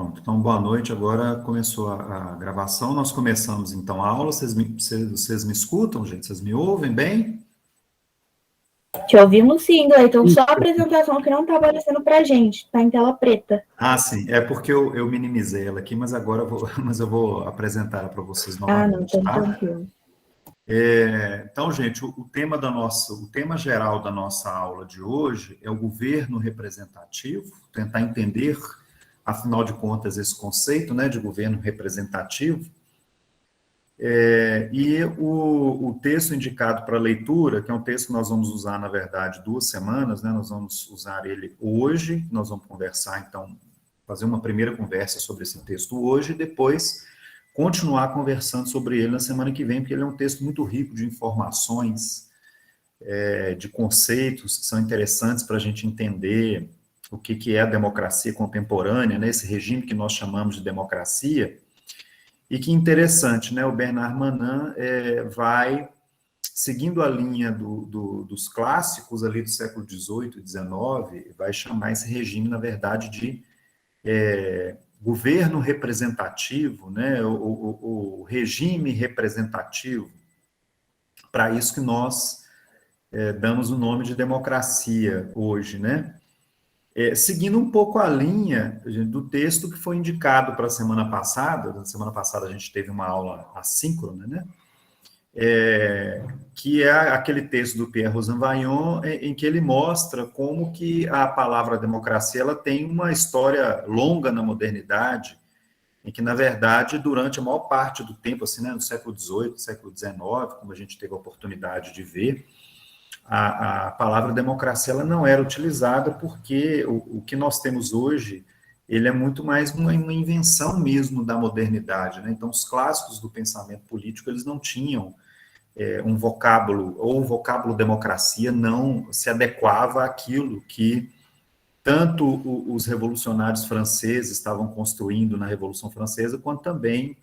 Pronto, então boa noite. Agora começou a gravação. Nós começamos então a aula. Vocês me escutam, gente? Vocês me ouvem bem? Te ouvimos sim, Gleiton. Só a apresentação que não está aparecendo para a gente, está em tela preta. Ah, sim. É porque eu minimizei ela aqui, mas agora eu vou apresentar ela para vocês novamente. Ah, não, então Tá? tranquilo. Então, gente, o tema geral da nossa aula de hoje é o governo representativo, tentar entender, afinal de contas, esse conceito, né, de governo representativo. E o texto indicado para leitura, que é um texto que nós vamos usar, na verdade, 2 semanas, né? Nós vamos usar ele hoje, nós vamos conversar, então, fazer uma primeira conversa sobre esse texto hoje, e depois continuar conversando sobre ele na semana que vem, porque ele é um texto muito rico de informações, de conceitos que são interessantes para a gente entender o que é a democracia contemporânea, né? Esse regime que nós chamamos de democracia. E que interessante, né? O Bernard Manin vai, seguindo a linha dos clássicos ali do século XVIII e XIX, vai chamar esse regime, na verdade, de governo representativo, né? O regime representativo. Para isso que nós damos o nome de democracia hoje, né? Seguindo um pouco a linha do texto que foi indicado para a semana passada. Na semana passada a gente teve uma aula assíncrona, né? Que é aquele texto do Pierre Rosanvallon, em que ele mostra como que a palavra democracia ela tem uma história longa na modernidade, em que, na verdade, durante a maior parte do tempo, assim, né, no século XVIII, século XIX, como a gente teve a oportunidade de ver, a palavra democracia ela não era utilizada, porque o que nós temos hoje ele é muito mais uma invenção mesmo da modernidade, né? Então, os clássicos do pensamento político eles não tinham um vocábulo, ou o vocábulo democracia não se adequava àquilo que tanto os revolucionários franceses estavam construindo na Revolução Francesa, quanto também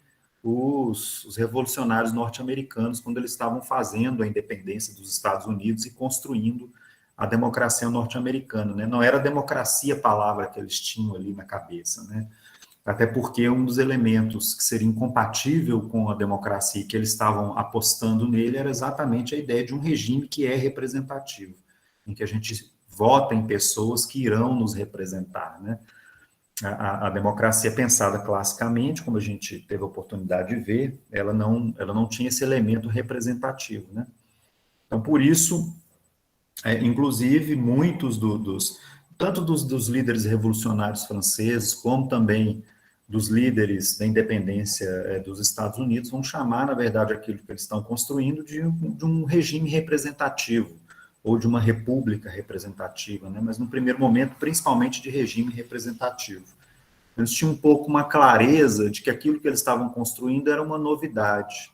os revolucionários norte-americanos, quando eles estavam fazendo a independência dos Estados Unidos e construindo a democracia norte-americana, né? Não era democracia a palavra que eles tinham ali na cabeça, né? Até porque um dos elementos que seria incompatível com a democracia e que eles estavam apostando nele era exatamente a ideia de um regime que é representativo, em que a gente vota em pessoas que irão nos representar, né? A democracia pensada classicamente, como a gente teve a oportunidade de ver, ela não tinha esse elemento representativo, né? Então, por isso, inclusive, muitos tanto dos líderes revolucionários franceses, como também dos líderes da independência dos Estados Unidos, vão chamar, na verdade, aquilo que eles estão construindo de um regime representativo, ou de uma república representativa, né? Mas no primeiro momento, principalmente de regime representativo. Eles tinham um pouco uma clareza de que aquilo que eles estavam construindo era uma novidade,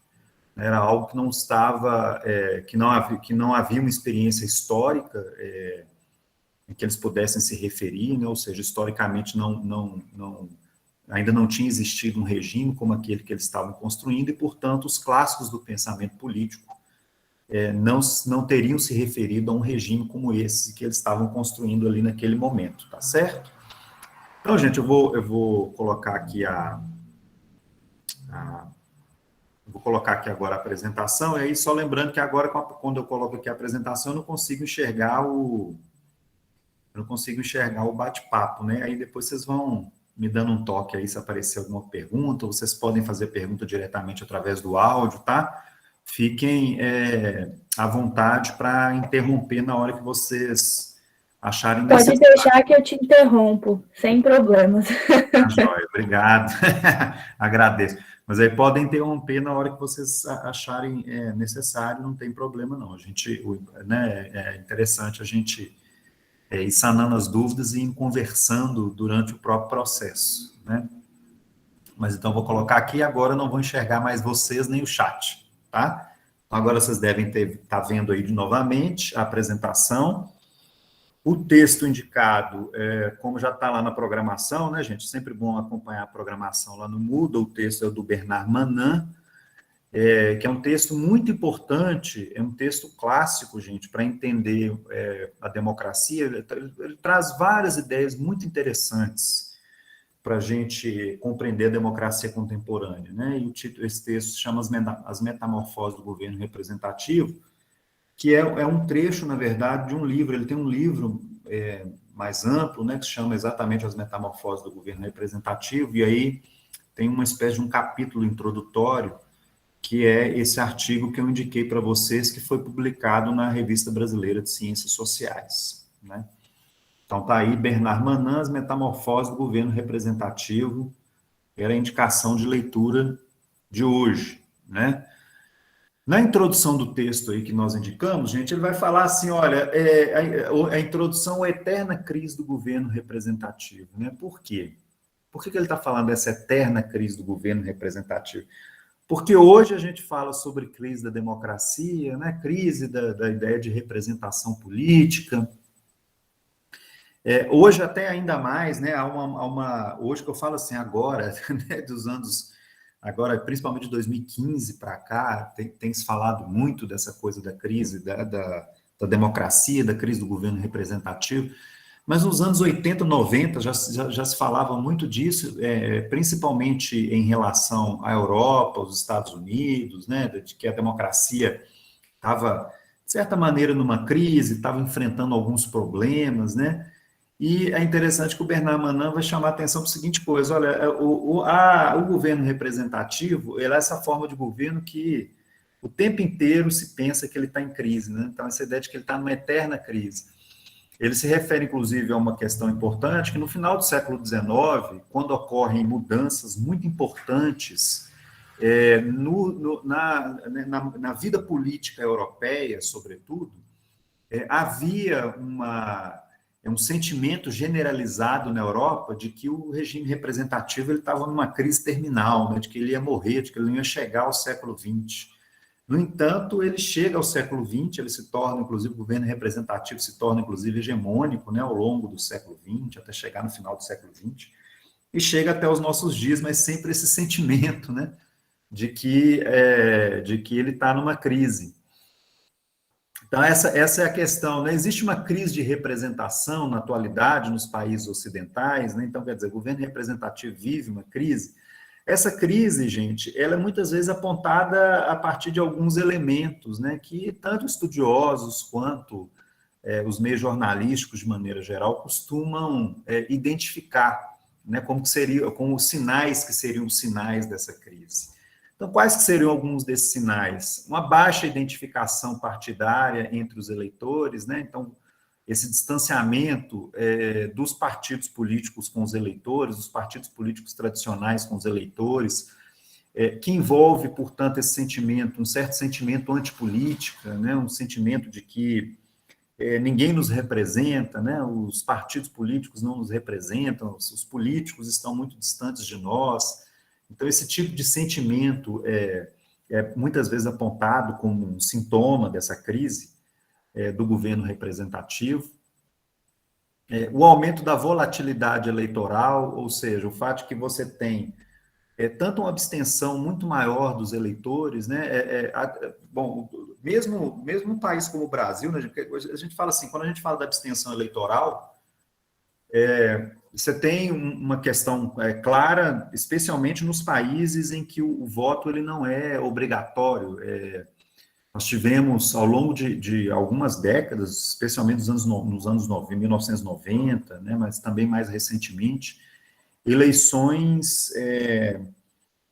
era algo que não estava, que não havia uma experiência histórica em que eles pudessem se referir, né? Ou seja, historicamente ainda não tinha existido um regime como aquele que eles estavam construindo e, portanto, os clássicos do pensamento político não teriam se referido a um regime como esse que eles estavam construindo ali naquele momento, tá certo? Então, gente, eu vou colocar aqui vou colocar aqui agora a apresentação, e aí só lembrando que agora, quando eu coloco aqui a apresentação, eu não consigo enxergar o bate-papo, né? Aí depois vocês vão me dando um toque aí se aparecer alguma pergunta, ou vocês podem fazer pergunta diretamente através do áudio, tá? Fiquem à vontade para interromper na hora que vocês acharem necessário. Pode deixar que eu te interrompo, sem problemas. Joia, obrigado. Agradeço. Mas aí podem interromper na hora que vocês acharem necessário, não tem problema não. Né, é interessante a gente ir sanando as dúvidas e ir conversando durante o próprio processo, né? Mas então vou colocar aqui, agora eu não vou enxergar mais vocês nem o chat, tá? Então, agora vocês devem estar vendo aí novamente a apresentação. O texto indicado, como já está lá na programação, né, gente? Sempre bom acompanhar a programação lá no Moodle. O texto é do Bernard Manin, que é um texto muito importante, é um texto clássico, gente, para entender a democracia. Ele traz várias ideias muito interessantes para a gente compreender a democracia contemporânea, né? E esse texto se chama As Metamorfoses do Governo Representativo, que é um trecho, na verdade, de um livro. Ele tem um livro mais amplo, né, que se chama exatamente As Metamorfoses do Governo Representativo, e aí tem uma espécie de um capítulo introdutório, que é esse artigo que eu indiquei para vocês, que foi publicado na Revista Brasileira de Ciências Sociais, né? Então, está aí Bernard Manin, As Metamorfoses do Governo Representativo, era a indicação de leitura de hoje, né? Na introdução do texto aí que nós indicamos, gente, ele vai falar assim, olha, a introdução à eterna crise do governo representativo, né? Por quê? Por que ele está falando dessa eterna crise do governo representativo? Porque hoje a gente fala sobre crise da democracia, né? Crise da ideia de representação política. Hoje até ainda mais, né? Hoje que eu falo assim agora, né, dos anos agora, principalmente de 2015 para cá, tem se falado muito dessa coisa da crise da democracia, da crise do governo representativo, mas nos anos 80, 90 já se falava muito disso, principalmente em relação à Europa, aos Estados Unidos, né, de que a democracia estava, de certa maneira, numa crise, estava enfrentando alguns problemas, né? E é interessante que o Bernard Manin vai chamar a atenção para a seguinte coisa, olha, o governo representativo, ele é essa forma de governo que o tempo inteiro se pensa que ele está em crise, né? Então, essa ideia de que ele está numa eterna crise. Ele se refere, inclusive, a uma questão importante, que no final do século XIX, quando ocorrem mudanças muito importantes na vida política europeia, sobretudo, havia um sentimento generalizado na Europa de que o regime representativo estava numa crise terminal, né, de que ele ia morrer, de que ele não ia chegar ao século XX. No entanto, ele chega ao século XX, ele se torna, inclusive, o governo representativo se torna, inclusive, hegemônico, né, ao longo do século XX, até chegar no final do século XX, e chega até os nossos dias, mas sempre esse sentimento, né, de que ele está numa crise. Então, essa é a questão, né? Existe uma crise de representação na atualidade nos países ocidentais, né? Então, quer dizer, o governo representativo vive uma crise. Essa crise, gente, ela é muitas vezes apontada a partir de alguns elementos, né? Que tanto estudiosos quanto os meios jornalísticos, de maneira geral, costumam identificar, né? Como os sinais que seriam os sinais dessa crise. Então, quais que seriam alguns desses sinais? Uma baixa identificação partidária entre os eleitores, né? Então, esse distanciamento dos partidos políticos com os eleitores, dos partidos políticos tradicionais com os eleitores, que envolve, portanto, esse sentimento, um certo sentimento antipolítica, né? Um sentimento de que ninguém nos representa, né? Os partidos políticos não nos representam, os políticos estão muito distantes de nós. Então, esse tipo de sentimento é muitas vezes apontado como um sintoma dessa crise do governo representativo. O aumento da volatilidade eleitoral, ou seja, o fato de que você tem tanto uma abstenção muito maior dos eleitores, né? Bom, mesmo um país como o Brasil, né, a gente fala assim, quando a gente fala da abstenção eleitoral, você tem uma questão clara, especialmente nos países em que o voto ele não é obrigatório. Nós tivemos, ao longo de algumas décadas, especialmente nos anos 1990, né, mas também mais recentemente, eleições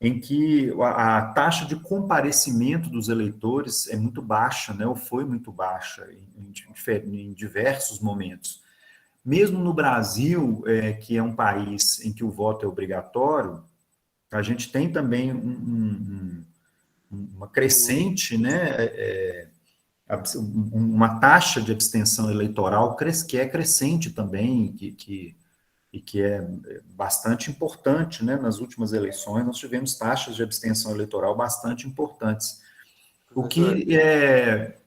em que a taxa de comparecimento dos eleitores é muito baixa, né, ou foi muito baixa em diversos momentos. Mesmo no Brasil, que é um país em que o voto é obrigatório, a gente tem também uma crescente, né, uma taxa de abstenção eleitoral que é crescente também, e que é bastante importante, né? Nas últimas eleições, nós tivemos taxas de abstenção eleitoral bastante importantes, o que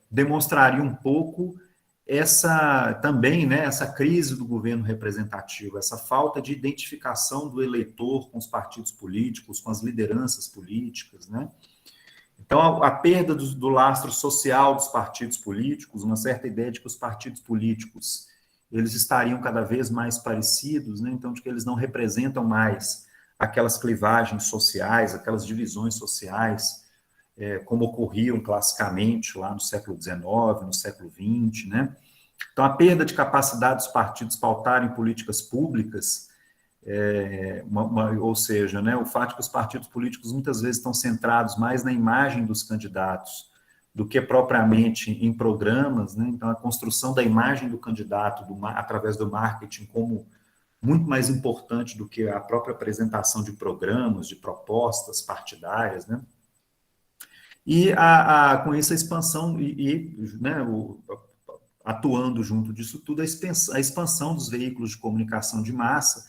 demonstraria um pouco também, né, essa crise do governo representativo, essa falta de identificação do eleitor com os partidos políticos, com as lideranças políticas, né? Então, a perda do lastro social dos partidos políticos, uma certa ideia de que os partidos políticos eles estariam cada vez mais parecidos, né? Então, de que eles não representam mais aquelas clivagens sociais, aquelas divisões sociais, como ocorriam classicamente lá no século XIX, no século XX, né? Então, a perda de capacidade dos partidos pautarem políticas públicas, ou seja, né, o fato de que os partidos políticos muitas vezes estão centrados mais na imagem dos candidatos do que propriamente em programas, né? Então, a construção da imagem do candidato através do marketing como muito mais importante do que a própria apresentação de programas, de propostas partidárias, né? E com isso a expansão né, atuando junto disso tudo, a expansão dos veículos de comunicação de massa,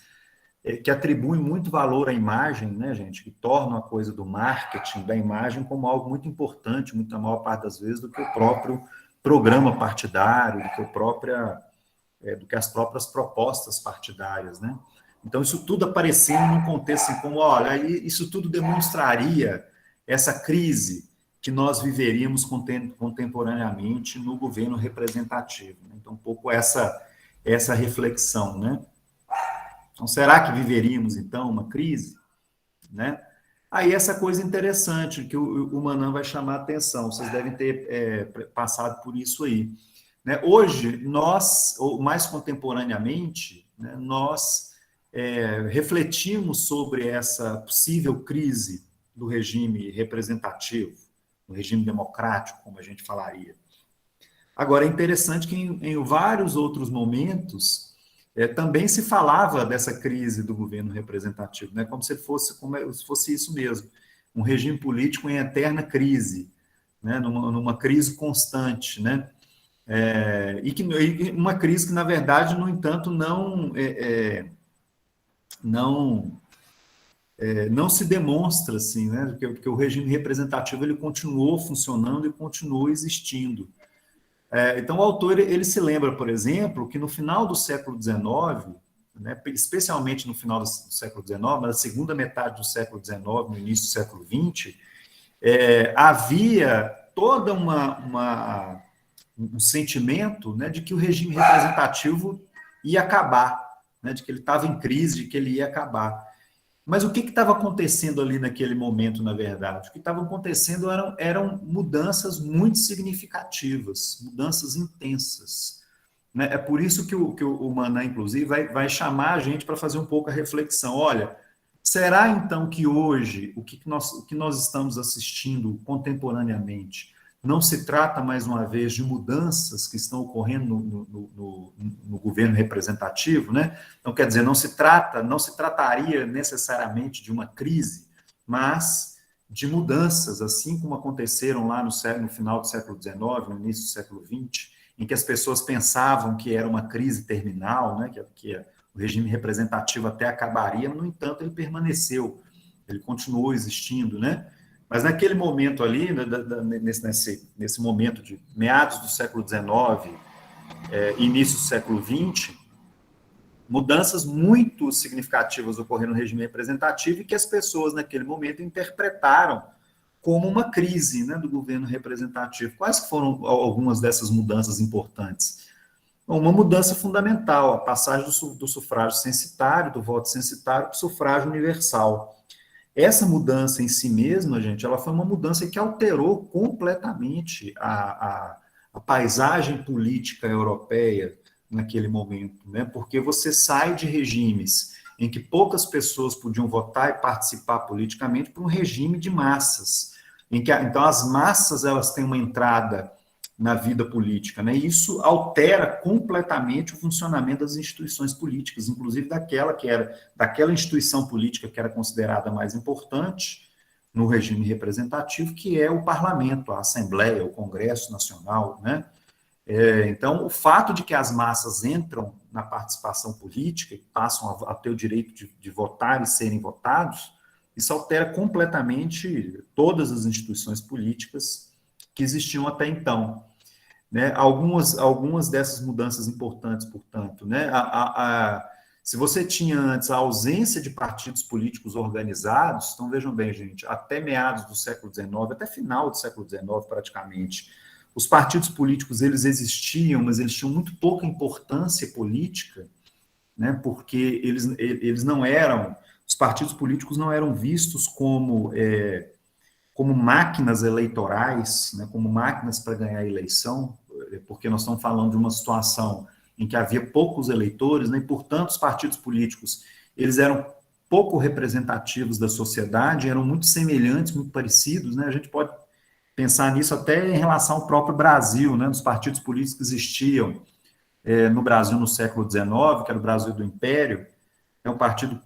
que atribuem muito valor à imagem, né, gente, que tornam a coisa do marketing da imagem como algo muito importante, muito a maior parte das vezes, do que o próprio programa partidário, do que as próprias propostas partidárias, né? Então, isso tudo aparecendo num contexto assim, como, olha, isso tudo demonstraria essa crise que nós viveríamos contemporaneamente no governo representativo. Né? Então, um pouco essa reflexão, né? Então, será que viveríamos, então, uma crise? Né? Aí, essa coisa interessante que o Manan vai chamar a atenção, vocês devem ter passado por isso aí. Né? Hoje, nós, ou mais contemporaneamente, né, nós refletimos sobre essa possível crise do regime representativo, do regime democrático, como a gente falaria. Agora, é interessante que em vários outros momentos também se falava dessa crise do governo representativo, né? Como se fosse isso mesmo, um regime político em eterna crise, né? numa crise constante, né? Uma crise que, na verdade, no entanto, não se demonstra assim, né? Porque o regime representativo ele continuou funcionando e continua existindo. Então, o autor ele se lembra, por exemplo, que no final do século XIX, né, especialmente no final do século XIX, na segunda metade do século XIX, no início do século XX, havia toda um sentimento, né, de que o regime representativo ia acabar, né, de que ele estava em crise, de que ele ia acabar. Mas o que estava acontecendo ali naquele momento, na verdade? O que estava acontecendo eram mudanças muito significativas, mudanças intensas. Né? É por isso que o Manan, inclusive, vai chamar a gente para fazer um pouco a reflexão. Olha, será então que hoje o que nós estamos assistindo contemporaneamente não se trata, mais uma vez, de mudanças que estão ocorrendo no governo representativo, né? Então, quer dizer, não se trataria necessariamente de uma crise, mas de mudanças, assim como aconteceram lá no final do século XIX, no início do século XX, em que as pessoas pensavam que era uma crise terminal, né? que o regime representativo até acabaria, no entanto, ele permaneceu, ele continuou existindo, né? Mas naquele momento ali, nesse momento de meados do século XIX, início do século XX, mudanças muito significativas ocorreram no regime representativo e que as pessoas naquele momento interpretaram como uma crise, né, do governo representativo. Quais foram algumas dessas mudanças importantes? Uma mudança fundamental, a passagem do sufrágio censitário, do voto censitário para o sufrágio universal. Essa mudança em si mesma, gente, ela foi uma mudança que alterou completamente a paisagem política europeia naquele momento, né? Porque você sai de regimes em que poucas pessoas podiam votar e participar politicamente para um regime de massas, então as massas elas têm uma entrada na vida política, né? E isso altera completamente o funcionamento das instituições políticas, inclusive daquela instituição política que era considerada mais importante no regime representativo, que é o parlamento, a Assembleia, o Congresso Nacional, né? Então, o fato de que as massas entram na participação política e passam a ter o direito de votar e serem votados, isso altera completamente todas as instituições políticas que existiam até então. Né? Algumas dessas mudanças importantes, portanto, né? Se você tinha antes a ausência de partidos políticos organizados, então vejam bem, gente, até meados do século XIX, até final do século XIX praticamente, os partidos políticos, eles existiam, mas eles tinham muito pouca importância política, né, porque eles não eram, os partidos políticos não eram vistos como máquinas eleitorais, né, como máquinas para ganhar a eleição, porque nós estamos falando de uma situação em que havia poucos eleitores, né, e, portanto, os partidos políticos, eles eram pouco representativos da sociedade, eram muito semelhantes, muito parecidos, né, a gente pode pensar nisso até em relação ao próprio Brasil, né, os partidos políticos que existiam no Brasil no século XIX, que era o Brasil do Império, o Partido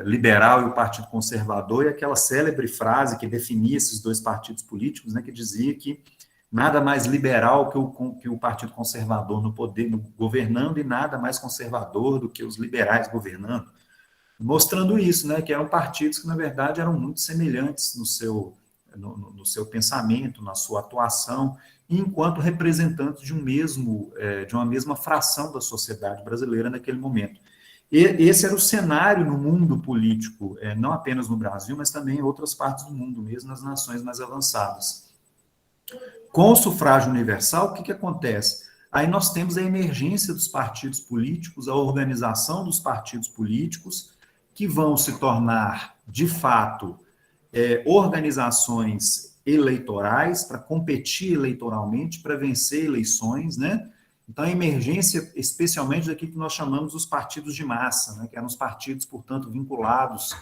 Liberal e o Partido Conservador, e aquela célebre frase que definia esses dois partidos políticos, né, que dizia que nada mais liberal que o Partido Conservador no poder, governando, e nada mais conservador do que os liberais governando, mostrando isso, né, que eram partidos que, na verdade, eram muito semelhantes no seu pensamento, na sua atuação, enquanto representantes de uma mesma fração da sociedade brasileira naquele momento. E esse era o cenário no mundo político, não apenas no Brasil, mas também em outras partes do mundo, mesmo nas nações mais avançadas. Com o sufrágio universal, o que acontece? Aí nós temos a emergência dos partidos políticos, a organização dos partidos políticos, que vão se tornar, de fato, organizações eleitorais para competir eleitoralmente, para vencer eleições, né? Então, a emergência, especialmente daquilo que nós chamamos os partidos de massa, né? Que eram os partidos, portanto, vinculados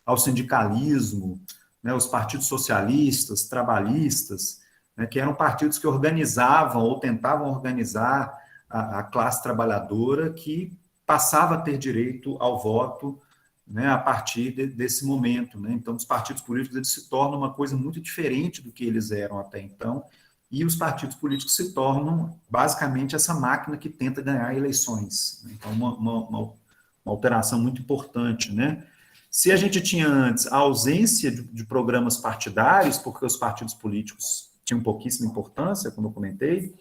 ao sindicalismo, né? Os partidos socialistas, trabalhistas, né? Que eram partidos que organizavam ou tentavam organizar a classe trabalhadora que passava a ter direito ao voto, né, a partir desse momento, né? Então, os partidos políticos, eles se tornam uma coisa muito diferente do que eles eram até então, e os partidos políticos se tornam, basicamente, essa máquina que tenta ganhar eleições. Então, uma alteração muito importante, né? Se a gente tinha antes a ausência de programas partidários, porque os partidos políticos tinham pouquíssima importância, como eu comentei,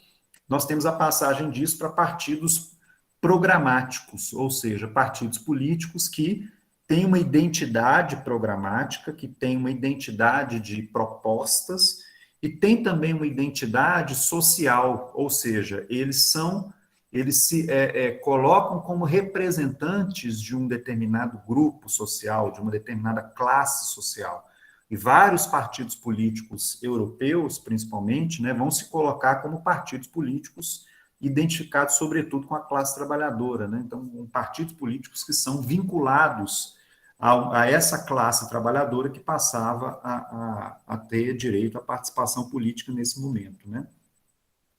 nós temos a passagem disso para partidos programáticos, ou seja, partidos políticos que têm uma identidade programática, que têm uma identidade de propostas e tem também uma identidade social, ou seja, eles se colocam como representantes de um determinado grupo social, de uma determinada classe social. E vários partidos políticos europeus, principalmente, né, vão se colocar como partidos políticos identificados, sobretudo, com a classe trabalhadora, né? Então, partidos políticos que são vinculados a essa classe trabalhadora que passava a ter direito à participação política nesse momento, né?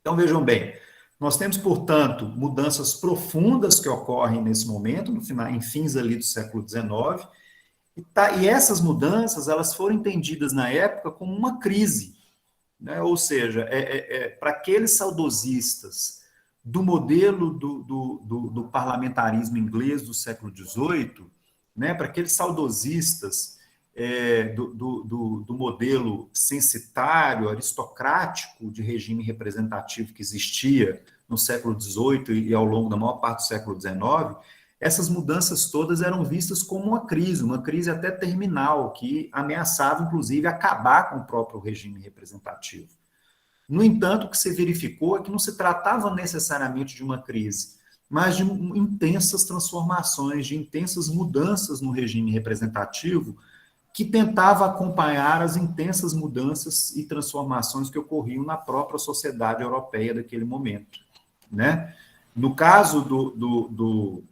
Então, vejam bem, nós temos, portanto, mudanças profundas que ocorrem nesse momento, em fins ali do século XIX, e essas mudanças, elas foram entendidas na época como uma crise, né? Ou seja, para aqueles saudosistas do modelo do parlamentarismo inglês do século XVIII, né? Para aqueles saudosistas do modelo censitário, aristocrático de regime representativo que existia no século XVIII e ao longo da maior parte do século XIX, essas mudanças todas eram vistas como uma crise até terminal, que ameaçava, inclusive, acabar com o próprio regime representativo. No entanto, o que se verificou é que não se tratava necessariamente de uma crise, mas de intensas transformações, de intensas mudanças no regime representativo, que tentava acompanhar as intensas mudanças e transformações que ocorriam na própria sociedade europeia daquele momento, né? No caso do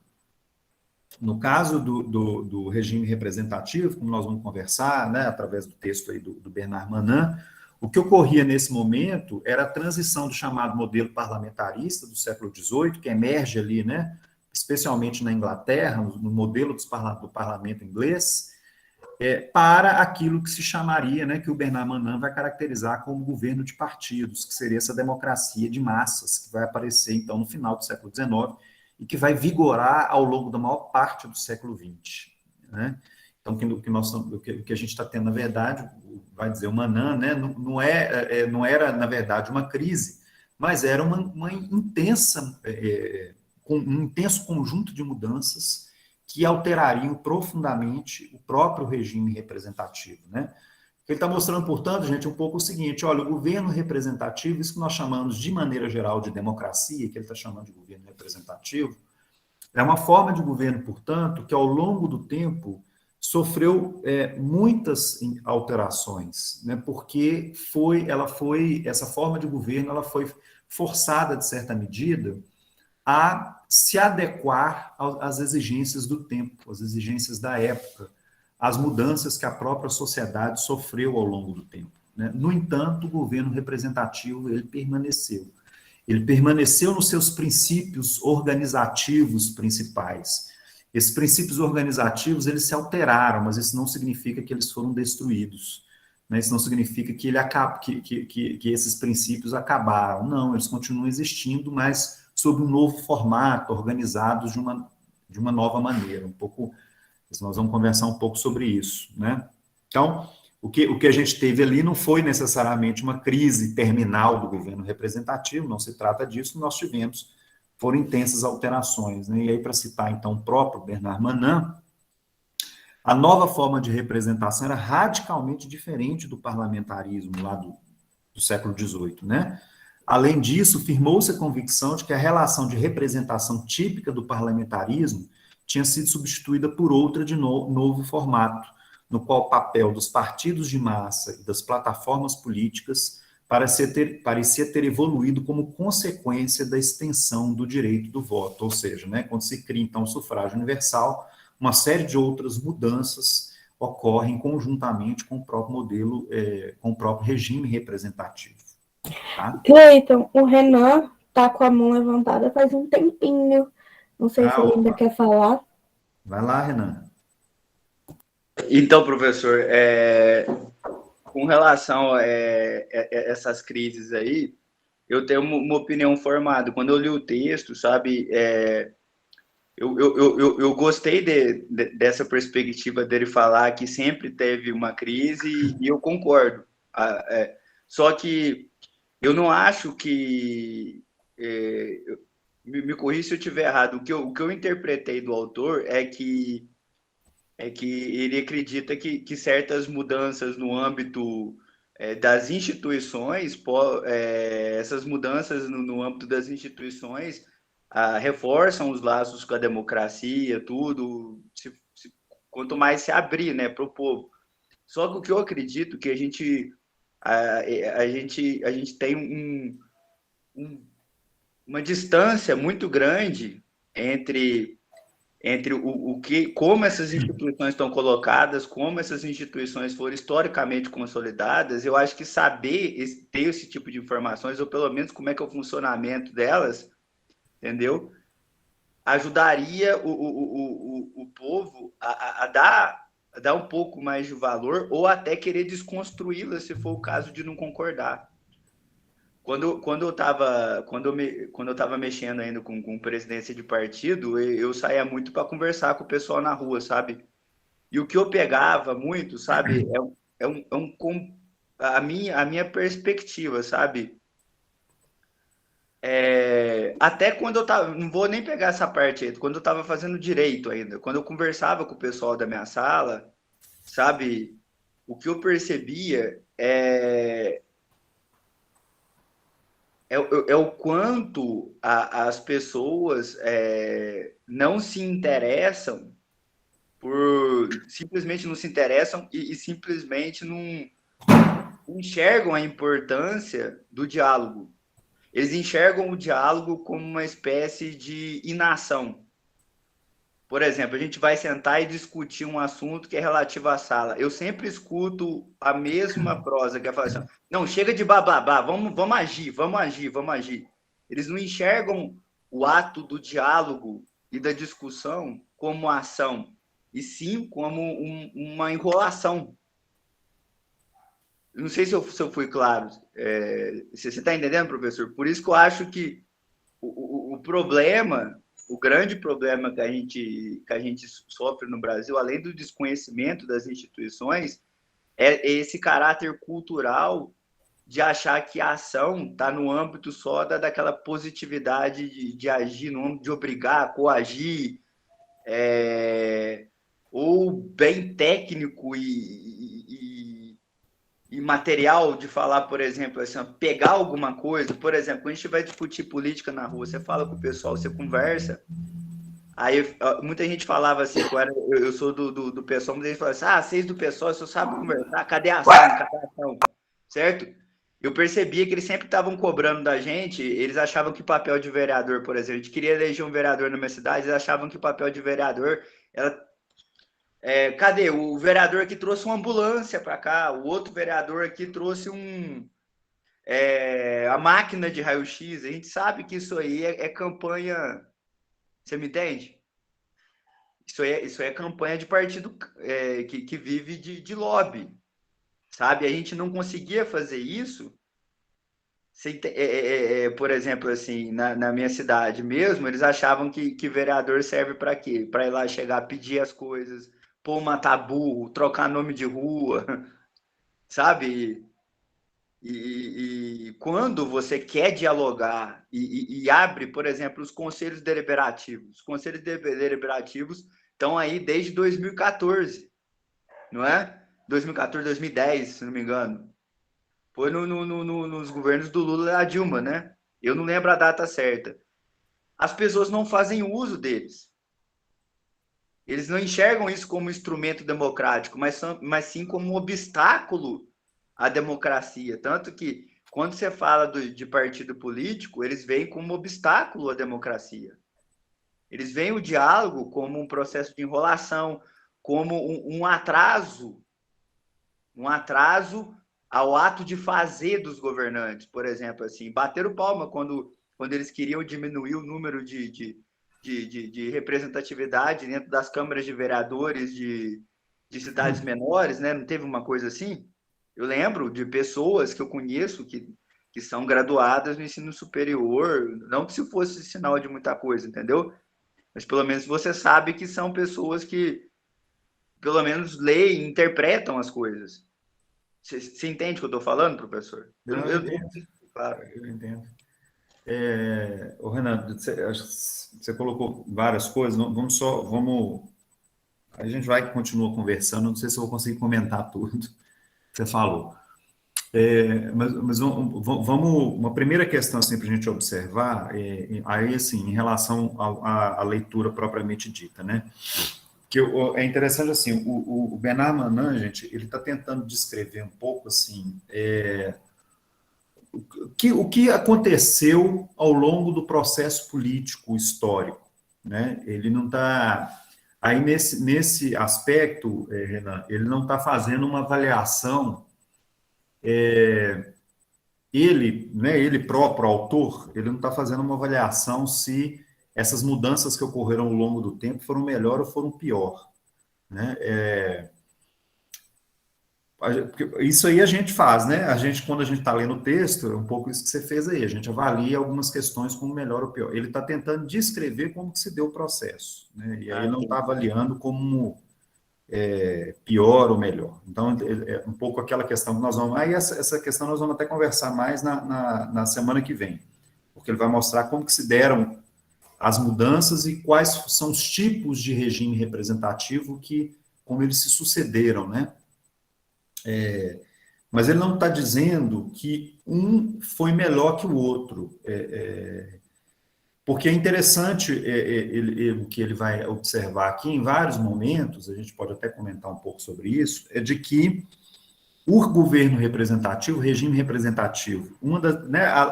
regime representativo, como nós vamos conversar, né, através do texto aí do Bernard Manin, o que ocorria nesse momento era a transição do chamado modelo parlamentarista do século XVIII, que emerge ali, né, especialmente na Inglaterra, no modelo do parlamento inglês, para aquilo que se chamaria, né, que o Bernard Manin vai caracterizar como governo de partidos, que seria essa democracia de massas, que vai aparecer, então, no final do século XIX, e que vai vigorar ao longo da maior parte do século XX, né? Então, o que a gente está tendo, na verdade, vai dizer o Manin, né, não era, na verdade, uma crise, mas era um intenso conjunto de mudanças que alterariam profundamente o próprio regime representativo, né? Ele está mostrando, portanto, gente, um pouco o seguinte: olha, o governo representativo, isso que nós chamamos de maneira geral de democracia, que ele está chamando de governo representativo, é uma forma de governo, portanto, que ao longo do tempo sofreu muitas alterações, né? Porque essa forma de governo, ela foi forçada, de certa medida, a se adequar às exigências do tempo, às exigências da época, às mudanças que a própria sociedade sofreu ao longo do tempo, né? No entanto, o governo representativo ele permaneceu. Ele permaneceu nos seus princípios organizativos principais. Esses princípios organizativos eles se alteraram, mas isso não significa que eles foram destruídos. Né? Isso não significa que esses princípios acabaram. Não, eles continuam existindo, mas sob um novo formato, organizados de uma nova maneira. Nós vamos conversar um pouco sobre isso. Né? Então, o que a gente teve ali não foi necessariamente uma crise terminal do governo representativo, não se trata disso, foram intensas alterações. Né? E aí, para citar, então, o próprio Bernard Manin, a nova forma de representação era radicalmente diferente do parlamentarismo lá do século XVIII. Né? Além disso, firmou-se a convicção de que a relação de representação típica do parlamentarismo tinha sido substituída por outra de novo formato, no qual o papel dos partidos de massa e das plataformas políticas parecia ter evoluído como consequência da extensão do direito do voto, ou seja, né, quando se cria, então, o sufrágio universal, uma série de outras mudanças ocorrem conjuntamente com o próprio modelo, com o próprio regime representativo. Tá? Cleiton, o Renan tá com a mão levantada faz um tempinho. Não sei se ele ainda quer falar. Vai lá, Renan. Então, professor, com relação a essas crises aí, eu tenho uma opinião formada. Quando eu li o texto, sabe, eu gostei dessa perspectiva dele falar que sempre teve uma crise, e eu concordo. Só que eu não acho que... me corrija se eu estiver errado. O que eu interpretei do autor é que ele acredita que certas mudanças no âmbito das instituições, essas mudanças no âmbito das instituições reforçam os laços com a democracia, tudo, quanto mais se abrir, né, para o povo. Só que o que eu acredito que a gente tem uma distância muito grande entre como essas instituições estão colocadas, como essas instituições foram historicamente consolidadas. Eu acho que saber ter esse tipo de informações, ou pelo menos como é que é o funcionamento delas, entendeu? Ajudaria o povo a dar um pouco mais de valor, ou até querer desconstruí-las, se for o caso de não concordar. Quando eu estava mexendo ainda com presidência de partido, eu saía muito para conversar com o pessoal na rua, sabe? E o que eu pegava muito, sabe, a minha perspectiva, sabe? Até quando eu estava, não vou nem pegar essa parte aí, quando eu estava fazendo direito ainda, quando eu conversava com o pessoal da minha sala, sabe, o que eu percebia é o quanto as pessoas não se interessam simplesmente não se interessam e simplesmente não enxergam a importância do diálogo. Eles enxergam o diálogo como uma espécie de inação. Por exemplo, a gente vai sentar e discutir um assunto que é relativo à sala. Eu sempre escuto a mesma prosa, que é falar assim, não, chega de bababá, vamos agir. Eles não enxergam o ato do diálogo e da discussão como ação, e sim como uma enrolação. Não sei se eu fui claro. Você está entendendo, professor? Por isso que eu acho que o problema... O grande problema que a gente sofre no Brasil, além do desconhecimento das instituições, é esse caráter cultural de achar que a ação está no âmbito só daquela positividade de agir, no âmbito de obrigar, coagir, ou bem técnico material de falar, por exemplo, assim, pegar alguma coisa, por exemplo, quando a gente vai discutir política na rua, você fala com o pessoal, você conversa, aí muita gente falava assim, eu sou do pessoal, muita gente falava assim, vocês do pessoal, você sabe conversar, cadê a ação, certo? Eu percebia que eles sempre estavam cobrando da gente, eles achavam que o papel de vereador, por exemplo, a gente queria eleger um vereador na minha cidade, eles achavam que o papel de vereador era... cadê? O vereador aqui trouxe uma ambulância para cá, o outro vereador aqui trouxe a máquina de raio-x. A gente sabe que isso aí é campanha, você me entende? Isso é campanha de partido que vive de lobby, sabe? A gente não conseguia fazer isso. Por exemplo, assim, na minha cidade mesmo, eles achavam que vereador serve para quê? Para ir lá chegar, pedir as coisas, pôr, matar burro, trocar nome de rua, sabe? E quando você quer dialogar e abre, por exemplo, os conselhos deliberativos estão aí desde 2014, não é? 2014, 2010, se não me engano. Foi nos governos do Lula e da Dilma, né? Eu não lembro a data certa. As pessoas não fazem uso deles. Eles não enxergam isso como instrumento democrático, mas sim como um obstáculo à democracia. Tanto que, quando você fala de partido político, eles veem como um obstáculo à democracia. Eles veem o diálogo como um processo de enrolação, como um atraso ao ato de fazer dos governantes. Por exemplo, assim, bateram palma quando eles queriam diminuir o número de representatividade dentro das câmaras de vereadores de cidades menores, né? Não teve uma coisa assim? Eu lembro de pessoas que eu conheço que são graduadas no ensino superior, não que se fosse sinal de muita coisa, entendeu? Mas pelo menos você sabe que são pessoas que, pelo menos, leem, interpretam as coisas. Você entende o que eu estou falando, professor? Eu entendo. Claro. Eu entendo. Renato, você colocou várias coisas, a gente continua conversando, não sei se eu vou conseguir comentar tudo que você falou. Mas vamos, uma primeira questão assim, para a gente observar, aí assim, em relação à leitura propriamente dita, né? Que é interessante assim, o Bernard Manin, gente, ele está tentando descrever um pouco assim, o que aconteceu ao longo do processo político histórico, né? Ele não está aí nesse aspecto, Renan, ele não está fazendo uma avaliação. Ele próprio autor, ele não está fazendo uma avaliação se essas mudanças que ocorreram ao longo do tempo foram melhor ou foram pior, né? Isso aí a gente faz, né? Quando a gente está lendo o texto, é um pouco isso que você fez aí, a gente avalia algumas questões como melhor ou pior. Ele está tentando descrever como que se deu o processo, né? E aí ele não está avaliando como pior ou melhor. Então, é um pouco aquela questão que nós vamos... Aí essa questão nós vamos até conversar mais na semana que vem, porque ele vai mostrar como que se deram as mudanças e quais são os tipos de regime representativo como eles se sucederam, né? Mas ele não está dizendo que um foi melhor que o outro, porque é interessante o que ele vai observar aqui em vários momentos, a gente pode até comentar um pouco sobre isso, é de que o governo representativo, o regime representativo,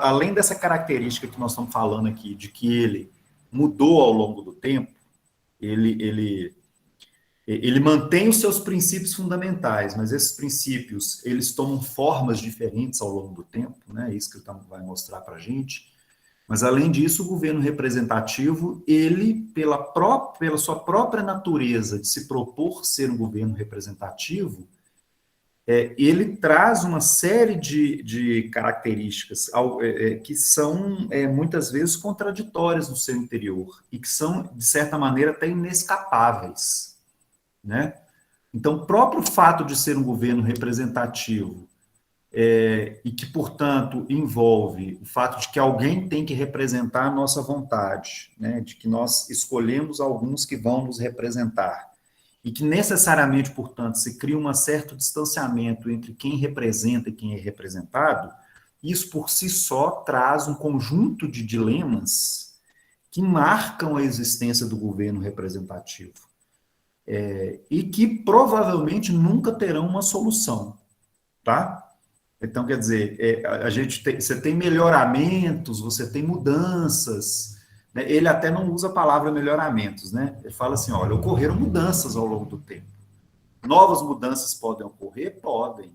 além dessa característica que nós estamos falando aqui, de que ele mudou ao longo do tempo, ele mantém os seus princípios fundamentais, mas esses princípios, eles tomam formas diferentes ao longo do tempo, né? Isso que ele vai mostrar para a gente. Mas, além disso, o governo representativo, ele, pela sua própria natureza de se propor ser um governo representativo, ele traz uma série de características que são, muitas vezes, contraditórias no seu interior e que são, de certa maneira, até inescapáveis, né? Então, o próprio fato de ser um governo representativo e que, portanto, envolve o fato de que alguém tem que representar a nossa vontade, né? De que nós escolhemos alguns que vão nos representar, e que necessariamente, portanto, se cria um certo distanciamento entre quem representa e quem é representado, isso por si só traz um conjunto de dilemas que marcam a existência do governo representativo, e que provavelmente nunca terão uma solução, tá? Então, quer dizer, você tem melhoramentos, você tem mudanças, né? Ele até não usa a palavra melhoramentos, né? Ele fala assim, olha, ocorreram mudanças ao longo do tempo. Novas mudanças podem ocorrer? Podem.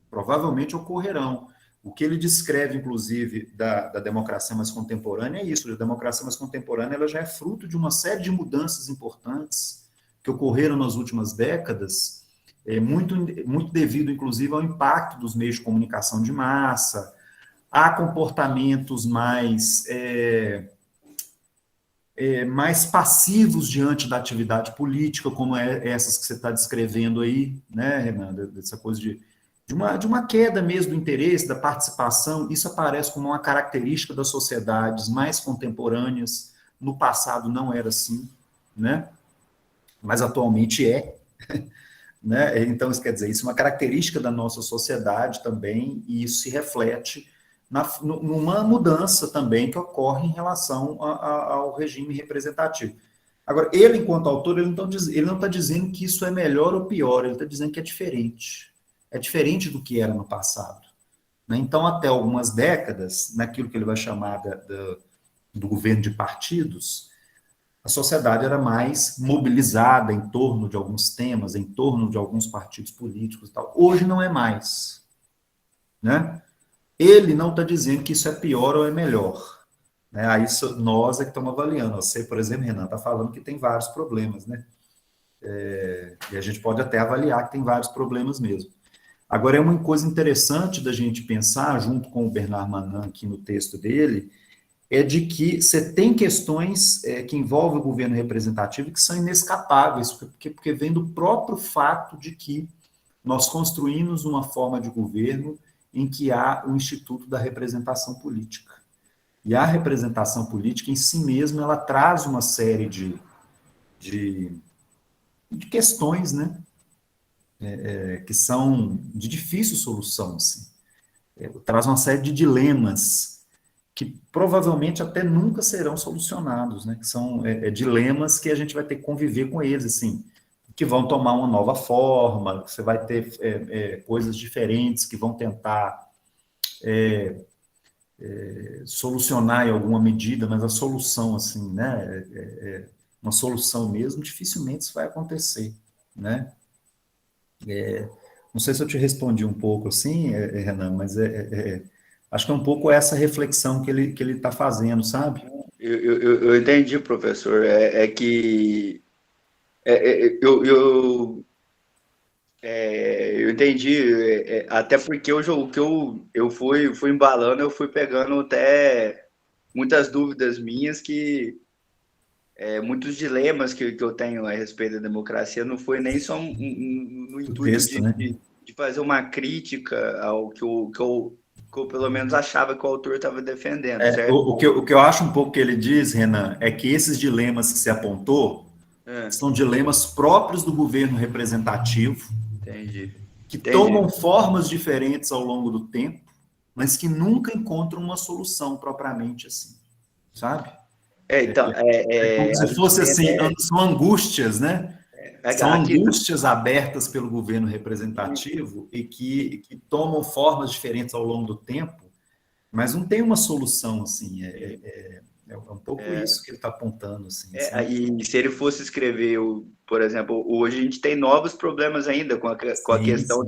Provavelmente ocorrerão. O que ele descreve, inclusive, da democracia mais contemporânea é isso. A democracia mais contemporânea ela já é fruto de uma série de mudanças importantes que ocorreram nas últimas décadas, muito devido, inclusive, ao impacto dos meios de comunicação de massa, a comportamentos mais passivos diante da atividade política, como essas que você está descrevendo aí, né, Renan, dessa coisa de uma queda mesmo do interesse, da participação. Isso aparece como uma característica das sociedades mais contemporâneas. No passado não era assim, né? Mas atualmente é. Né? Então, isso quer dizer, isso é uma característica da nossa sociedade também, e isso se reflete numa mudança também que ocorre em relação ao regime representativo. Agora, ele, enquanto autor, ele não está dizendo que isso é melhor ou pior, ele está dizendo que é diferente. É diferente do que era no passado. Né? Então, até algumas décadas, naquilo que ele vai chamar do governo de partidos, a sociedade era mais mobilizada em torno de alguns temas, em torno de alguns partidos políticos e tal. Hoje não é mais. Né? Ele não está dizendo que isso é pior ou é melhor. Né? Aí nós é que estamos avaliando. Você, por exemplo, Renan, está falando que tem vários problemas, né? E a gente pode até avaliar que tem vários problemas mesmo. Agora, é uma coisa interessante da gente pensar, junto com o Bernard Manin aqui no texto dele, é de que você tem questões que envolvem o governo representativo que são inescapáveis, porque vem do próprio fato de que nós construímos uma forma de governo em que há o Instituto da Representação Política. E a representação política, em si mesma, ela traz uma série de questões, né? Que são de difícil solução, assim. Traz uma série de dilemas que provavelmente até nunca serão solucionados, né? Que são dilemas que a gente vai ter que conviver com eles, assim, que vão tomar uma nova forma, que você vai ter coisas diferentes que vão tentar solucionar em alguma medida, mas a solução, assim, né? Uma solução mesmo, dificilmente isso vai acontecer, né? Não sei se eu te respondi um pouco assim, Renan, mas acho que é um pouco essa reflexão que ele está fazendo, sabe? Eu entendi, professor. Eu entendi, até porque o que eu fui embalando, eu fui pegando até muitas dúvidas minhas muitos dilemas que eu tenho a respeito da democracia não foi nem só no intuito texto, né? de fazer uma crítica ao que eu pelo menos achava que o autor estava defendendo, certo? O que eu acho um pouco que ele diz, Renan, é que esses dilemas que se apontou são dilemas próprios do governo representativo, Entendi. que tomam formas diferentes ao longo do tempo, mas que nunca encontram uma solução propriamente assim, sabe? Como se fosse assim, são angústias, né? São angústias abertas pelo governo representativo e que tomam formas diferentes ao longo do tempo, mas não tem uma solução, assim, é um pouco isso que ele está apontando, assim. E se ele fosse escrever, por exemplo, hoje a gente tem novos problemas ainda com a questão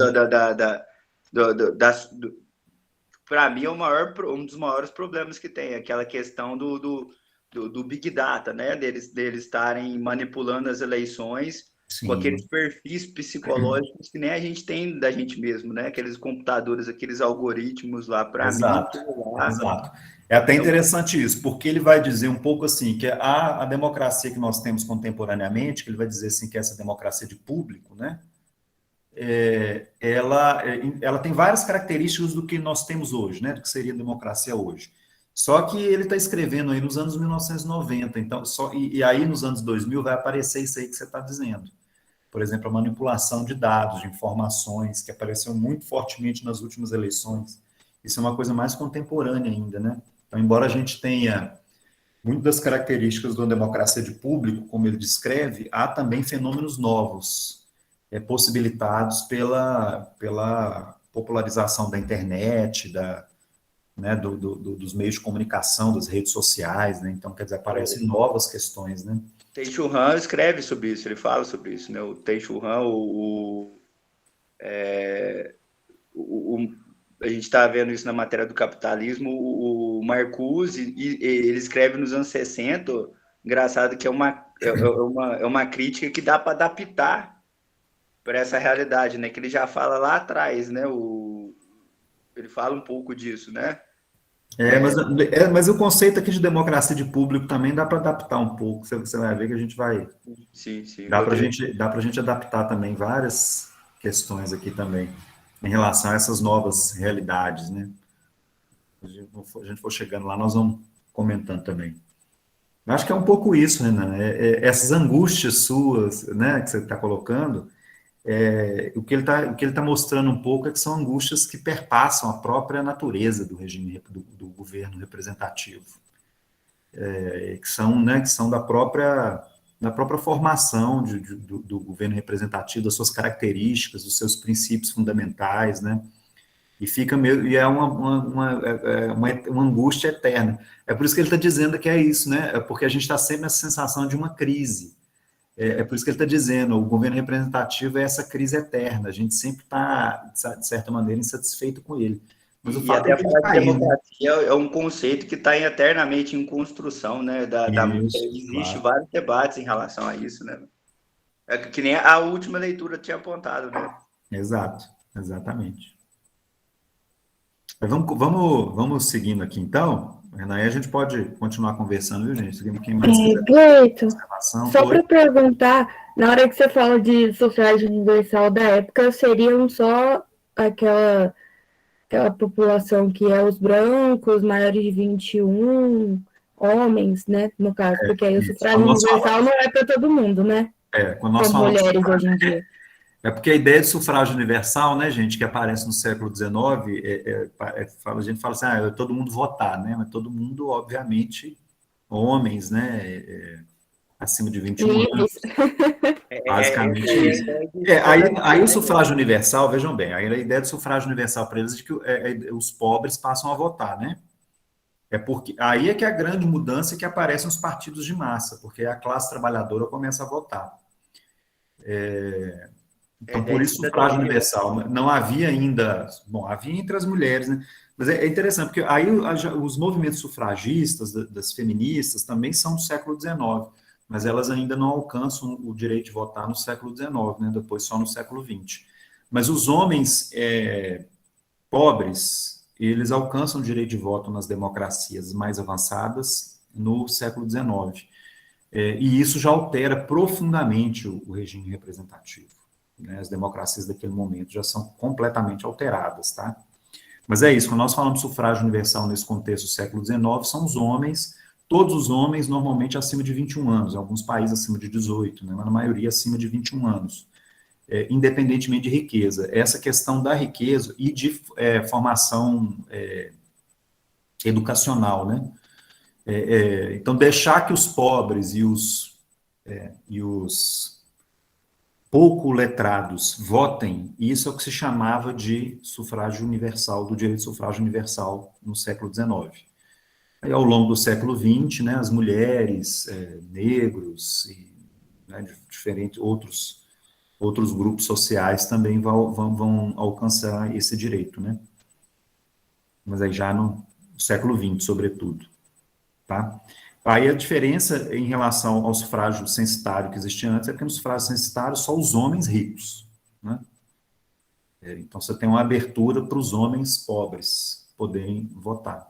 para mim, um dos maiores problemas que tem, aquela questão do Big Data, né? Deles estarem manipulando as eleições com aqueles perfis psicológicos que nem a gente tem da gente mesmo, né? Aqueles computadores, aqueles algoritmos lá, para mim. Exato. É até interessante isso, porque ele vai dizer um pouco assim, que a democracia que nós temos contemporaneamente, que ele vai dizer assim, que essa democracia de público, né? Ela tem várias características do que nós temos hoje, né? Do que seria a democracia hoje. Só que ele está escrevendo aí nos anos 1990, então, e aí nos anos 2000 vai aparecer isso aí que você está dizendo. por exemplo, a manipulação de dados, de informações, que apareceu muito fortemente nas últimas eleições. Isso é uma coisa mais contemporânea ainda, né? Então, embora a gente tenha muitas das características de uma democracia de público, como ele descreve, há também fenômenos novos, possibilitados pela popularização da internet, né, dos meios de comunicação, das redes sociais, né? Então, quer dizer, aparecem novas questões, né? Teixeira Han escreve sobre isso, ele fala sobre isso, né? O Teixeira Han, a gente está vendo isso na matéria do capitalismo, o Marcuse, ele escreve nos anos 60, engraçado que é uma crítica que dá para adaptar para essa realidade, né? Que ele já fala lá atrás, né? Ele fala um pouco disso, né? Mas o conceito aqui de democracia de público também dá para adaptar um pouco. Você vai ver que a gente vai. Sim, sim. Dá para a gente adaptar também várias questões aqui também, em relação a essas novas realidades, né? A gente for chegando lá, nós vamos comentando também. Eu acho que é um pouco isso, Renan. Essas angústias suas, né, que você está colocando, o que ele tá mostrando um pouco é que são angústias que perpassam a própria natureza do regime do governo representativo, que são da própria formação do governo representativo, das suas características, dos seus princípios fundamentais, né? E é uma angústia eterna. É por isso que ele está dizendo que é isso, né? É porque a gente está sempre nessa sensação de uma crise. É por isso que ele está dizendo, o governo representativo é essa crise eterna, a gente sempre está, de certa maneira, insatisfeito com ele. Mas o fato até é que ele falar de caiu, né? democracia é um conceito que está eternamente em construção, né? Existe claro. vários debates em relação a isso, né? É que nem a última leitura tinha apontado, né? Exato, exatamente. Mas vamos seguindo aqui, então. Renan, aí a gente pode continuar conversando, viu, gente? Quem mais quiser Cleiton, observação, só para perguntar, na hora que você fala de sufrágio universal da época, seriam só aquela população que é os brancos, maiores de 21, homens, né, no caso, porque aí o sufrágio universal não é para todo mundo, né? Quando nós como falamos mulheres hoje em dia. porque a ideia de sufrágio universal, né, gente, que aparece no século XIX, a gente fala assim, todo mundo votar, né? Mas todo mundo, obviamente, homens, né, acima de 21 anos. Basicamente isso. Aí o sufrágio universal, vejam bem, aí a ideia do sufrágio universal para eles é que os pobres passam a votar, né? Porque aí é que é a grande mudança que aparecem os partidos de massa, porque a classe trabalhadora começa a votar. Então, por isso, sufrágio universal. Não havia ainda... Bom, havia entre as mulheres, né? Mas é interessante, porque aí os movimentos sufragistas, das feministas, também são do século XIX, mas elas ainda não alcançam o direito de votar no século XIX, né? Depois só no século XX. Mas os homens pobres, eles alcançam o direito de voto nas democracias mais avançadas no século XIX. E isso já altera profundamente o regime representativo. Né? As democracias daquele momento já são completamente alteradas, tá? Mas é isso, quando nós falamos de sufrágio universal nesse contexto do século XIX, são os homens, todos os homens normalmente acima de 21 anos, em alguns países acima de 18, né? Mas na maioria acima de 21 anos, independentemente de riqueza. Essa questão da riqueza e de formação educacional, né? Então, deixar que os pobres e os pouco letrados votem, isso é o que se chamava de sufrágio universal, do direito de sufrágio universal no século XIX. Aí, ao longo do século XX, né, as mulheres, negros e né, diferentes outros grupos sociais também vão alcançar esse direito, né? Mas aí já no século XX, sobretudo, tá? Aí a diferença em relação ao sufrágio censitário que existia antes é que no sufrágio censitário só os homens ricos, né? Então você tem uma abertura para os homens pobres poderem votar.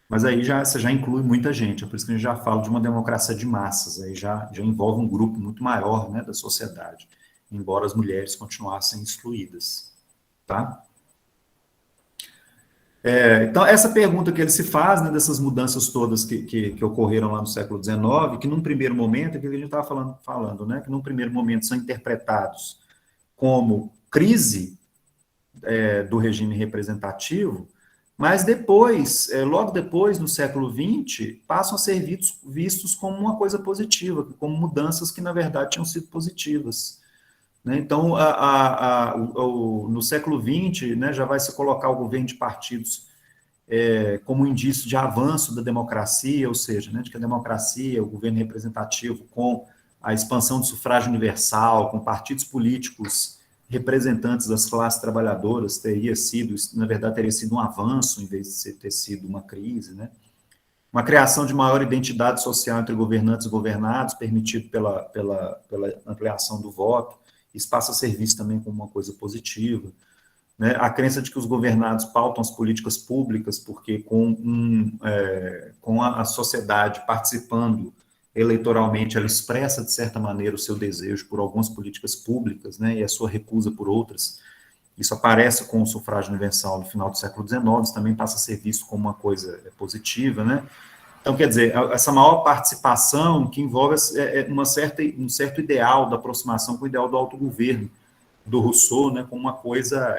Mas aí você já inclui muita gente, é por isso que a gente já fala de uma democracia de massas, aí já envolve um grupo muito maior, né, da sociedade, embora as mulheres continuassem excluídas, tá? Então, essa pergunta que ele se faz, né, dessas mudanças todas que ocorreram lá no século XIX, que num primeiro momento, é que a gente estava falando, né, que num primeiro momento são interpretados como crise do regime representativo, mas depois, logo depois, no século XX, passam a ser vistos como uma coisa positiva, como mudanças que, na verdade, tinham sido positivas. Né? Então, no século XX, né, já vai se colocar o governo de partidos como um indício de avanço da democracia, ou seja, né, de que a democracia, o governo representativo, com a expansão do sufrágio universal, com partidos políticos representantes das classes trabalhadoras, teria sido, na verdade, teria sido um avanço, em vez de ter sido uma crise, né? Uma criação de maior identidade social entre governantes e governados, permitido pela ampliação do voto, isso passa a ser visto também como uma coisa positiva. Né? A crença de que os governados pautam as políticas públicas, porque com a sociedade participando eleitoralmente, ela expressa, de certa maneira, o seu desejo por algumas políticas públicas, né, e a sua recusa por outras. Isso aparece com o sufrágio universal no final do século XIX, isso também passa a ser visto como uma coisa positiva, né? Então, quer dizer, essa maior participação que envolve um certo ideal da aproximação com o ideal do autogoverno, do Rousseau, né, como uma coisa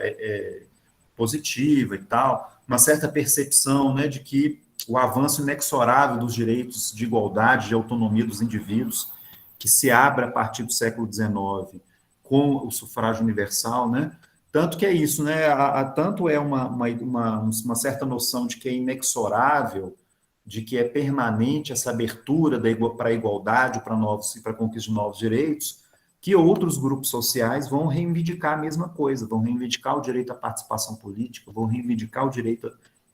positiva e tal, uma certa percepção, né, de que o avanço inexorável dos direitos de igualdade, de autonomia dos indivíduos, que se abre a partir do século XIX com o sufrágio universal, né, tanto que é isso, né, tanto é uma certa noção de que é inexorável, de que é permanente essa abertura para a igualdade, para a conquista de novos direitos, que outros grupos sociais vão reivindicar a mesma coisa, vão reivindicar o direito à participação política, vão reivindicar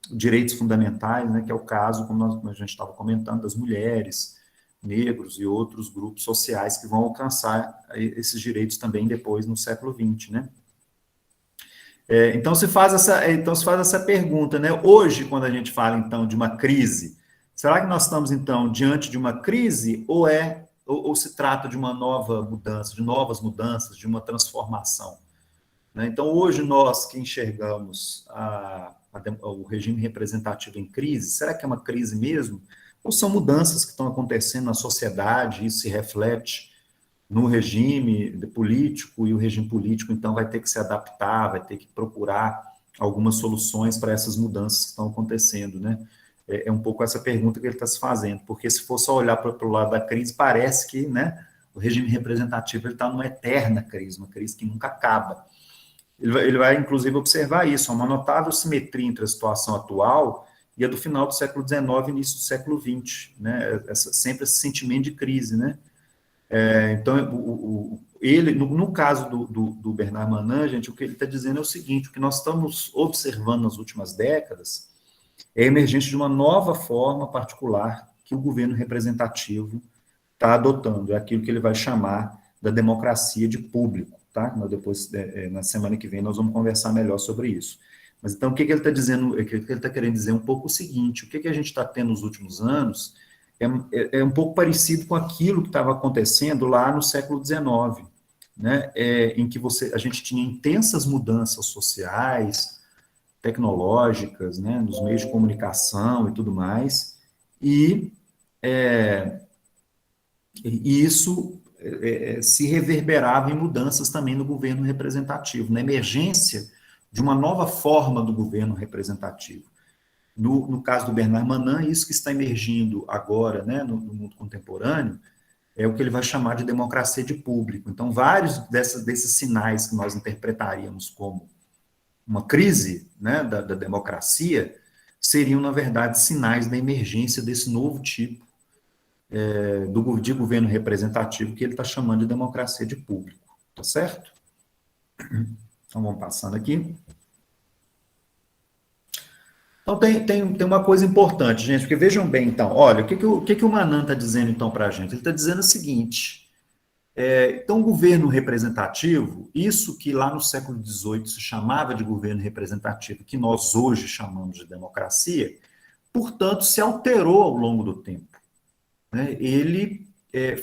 direitos fundamentais, né, que é o caso, como a gente estava comentando, das mulheres, negros e outros grupos sociais que vão alcançar esses direitos também depois no século XX, né? Então se faz essa pergunta, né? Hoje, quando a gente fala então de uma crise, será que nós estamos então diante de uma crise ou se trata de uma nova mudança, de novas mudanças, de uma transformação? Né? Então hoje nós que enxergamos o regime representativo em crise, será que é uma crise mesmo? Ou são mudanças que estão acontecendo na sociedade, isso se reflete no regime político, e o regime político, então, vai ter que se adaptar, vai ter que procurar algumas soluções para essas mudanças que estão acontecendo, né? É um pouco essa pergunta que ele está se fazendo, porque se for só olhar para o lado da crise, parece que, né, o regime representativo está numa eterna crise, uma crise que nunca acaba. Ele vai, inclusive, observar isso, uma notável simetria entre a situação atual e a do final do século XIX e início do século XX, né? Sempre esse sentimento de crise, né? Então, ele, no caso do Bernard Manin, gente, o que ele está dizendo é o seguinte: o que nós estamos observando nas últimas décadas é a emergência de uma nova forma particular que o governo representativo está adotando, é aquilo que ele vai chamar da democracia de público, tá? Depois, na semana que vem, nós vamos conversar melhor sobre isso. Mas então, o que ele está dizendo, o que ele está querendo dizer é um pouco o seguinte: o que a gente está tendo nos últimos anos é um pouco parecido com aquilo que estava acontecendo lá no século XIX, né? Em que a gente tinha intensas mudanças sociais, tecnológicas, né, nos meios de comunicação e tudo mais, e, e isso se reverberava em mudanças também no governo representativo, na emergência de uma nova forma do governo representativo. No caso do Bernard Manin, isso que está emergindo agora, né, no mundo contemporâneo, é o que ele vai chamar de democracia de público. Então, vários desses sinais que nós interpretaríamos como uma crise, né, da democracia seriam, na verdade, sinais da emergência desse novo tipo de governo representativo que ele está chamando de democracia de público. Tá certo? Então, vamos passando aqui. Então, tem uma coisa importante, gente, porque vejam bem, então, olha, o que o Manin está dizendo, então, para a gente? Ele está dizendo o seguinte: então, o governo representativo, isso que lá no século XVIII se chamava de governo representativo, que nós hoje chamamos de democracia, portanto, se alterou ao longo do tempo. Né? Ele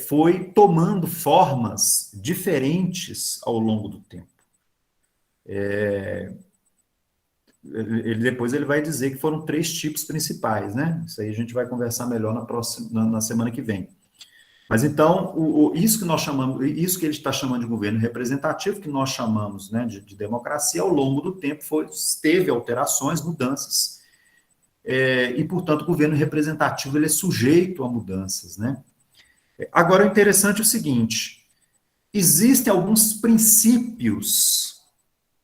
foi tomando formas diferentes ao longo do tempo. Depois ele vai dizer que foram 3 tipos principais, né? Isso aí a gente vai conversar melhor na semana que vem. Mas então, isso que nós chamamos, isso que ele está chamando de governo representativo, que nós chamamos, né, de democracia, ao longo do tempo teve alterações, mudanças, e, portanto, o governo representativo ele é sujeito a mudanças, né? Agora, o interessante é o seguinte: existem alguns princípios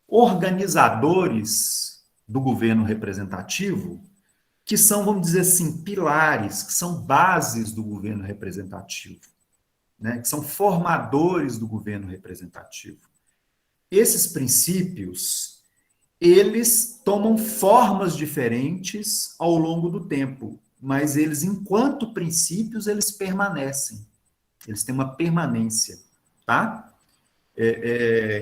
organizadores do governo representativo que são, vamos dizer assim, pilares, que são bases do governo representativo, né? Que são formadores do governo representativo. Esses princípios, eles tomam formas diferentes ao longo do tempo, mas eles, enquanto princípios, eles permanecem. Eles têm uma permanência, tá?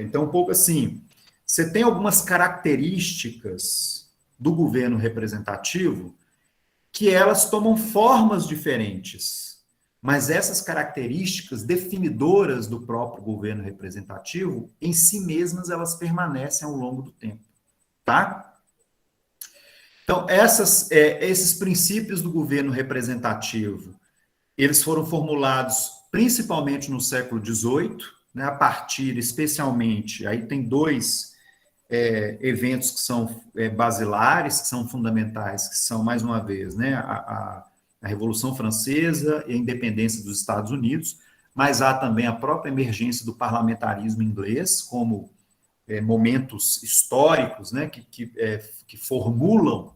Então, um pouco assim, você tem algumas características do governo representativo que elas tomam formas diferentes, mas essas características definidoras do próprio governo representativo, em si mesmas, elas permanecem ao longo do tempo, tá? Então, esses princípios do governo representativo, eles foram formulados principalmente no século XVIII, né, a partir, especialmente, aí tem 2 eventos que são basilares, que são fundamentais, que são, mais uma vez, né, a Revolução Francesa e a independência dos Estados Unidos, mas há também a própria emergência do parlamentarismo inglês, como momentos históricos, né, que formulam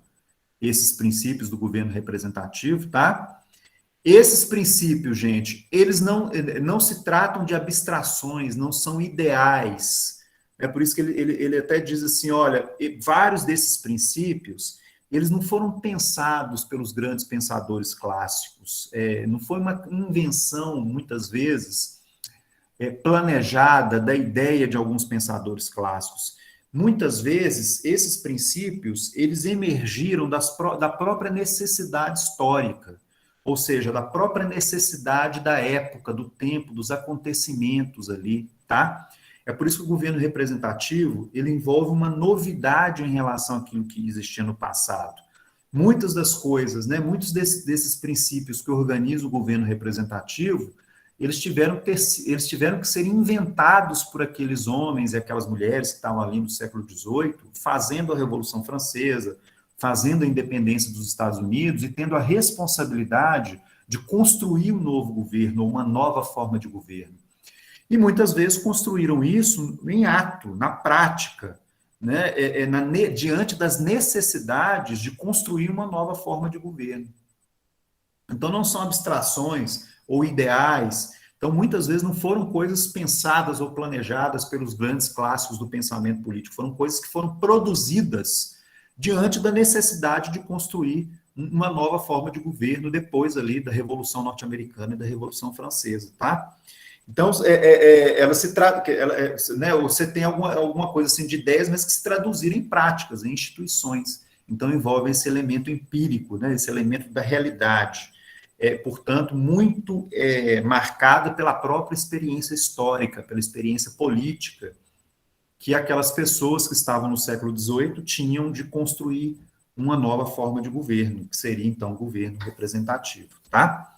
esses princípios do governo representativo, tá? Esses princípios, gente, eles não se tratam de abstrações, não são ideais. É por isso que ele até diz assim, olha, vários desses princípios, eles não foram pensados pelos grandes pensadores clássicos, não foi uma invenção, muitas vezes, planejada da ideia de alguns pensadores clássicos. Muitas vezes, esses princípios, eles emergiram da própria necessidade histórica, ou seja, da própria necessidade da época, do tempo, dos acontecimentos ali, tá? É por isso que o governo representativo, ele envolve uma novidade em relação àquilo que existia no passado. Muitas das coisas, né, muitos desses princípios que organizam o governo representativo, eles tiveram que ser inventados por aqueles homens e aquelas mulheres que estavam ali no século XVIII, fazendo a Revolução Francesa, fazendo a independência dos Estados Unidos e tendo a responsabilidade de construir um novo governo, ou uma nova forma de governo. E muitas vezes construíram isso em ato, na prática, né, diante das necessidades de construir uma nova forma de governo. Então, não são abstrações ou ideais. Então, muitas vezes não foram coisas pensadas ou planejadas pelos grandes clássicos do pensamento político, foram coisas que foram produzidas diante da necessidade de construir uma nova forma de governo depois ali da Revolução Norte-Americana e da Revolução Francesa, tá? Então, ela se trata, né, você tem alguma coisa assim de ideias, mas que se traduziram em práticas, em instituições. Então, envolve esse elemento empírico, né, esse elemento da realidade. Portanto, muito marcada pela própria experiência histórica, pela experiência política, que aquelas pessoas que estavam no século XVIII tinham de construir uma nova forma de governo, que seria, então, o governo representativo, tá?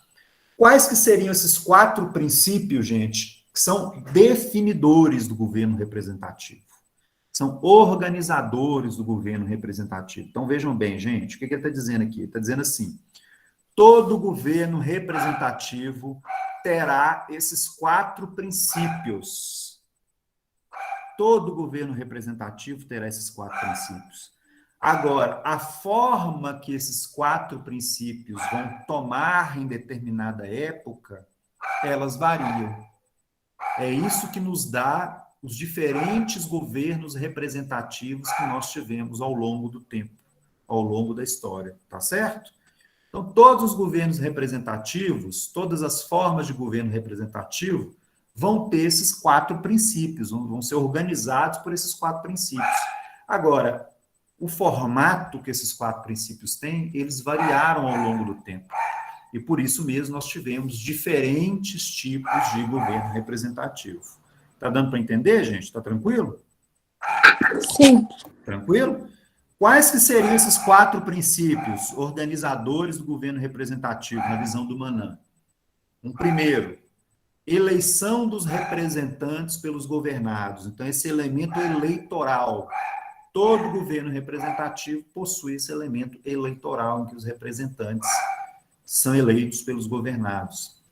Quais que seriam esses 4 princípios, gente, que são definidores do governo representativo? São organizadores do governo representativo. Então, vejam bem, gente, o que ele está dizendo aqui? Ele está dizendo assim, todo governo representativo terá esses 4 princípios. Todo governo representativo terá esses 4 princípios. Agora, a forma que esses 4 princípios vão tomar em determinada época, elas variam. É isso que nos dá os diferentes governos representativos que nós tivemos ao longo do tempo, ao longo da história, tá certo? Então, todos os governos representativos, todas as formas de governo representativo, vão ter esses 4 princípios, vão ser organizados por esses 4 princípios. Agora, o formato que esses 4 princípios têm, eles variaram ao longo do tempo. E por isso mesmo nós tivemos diferentes tipos de governo representativo. Está dando para entender, gente? Está tranquilo? Sim. Tranquilo? Quais que seriam esses 4 princípios organizadores do governo representativo, na visão do Manan? Um primeiro, eleição dos representantes pelos governados. Então, esse elemento eleitoral. Todo governo representativo possui esse elemento eleitoral, em que os representantes são eleitos pelos governados.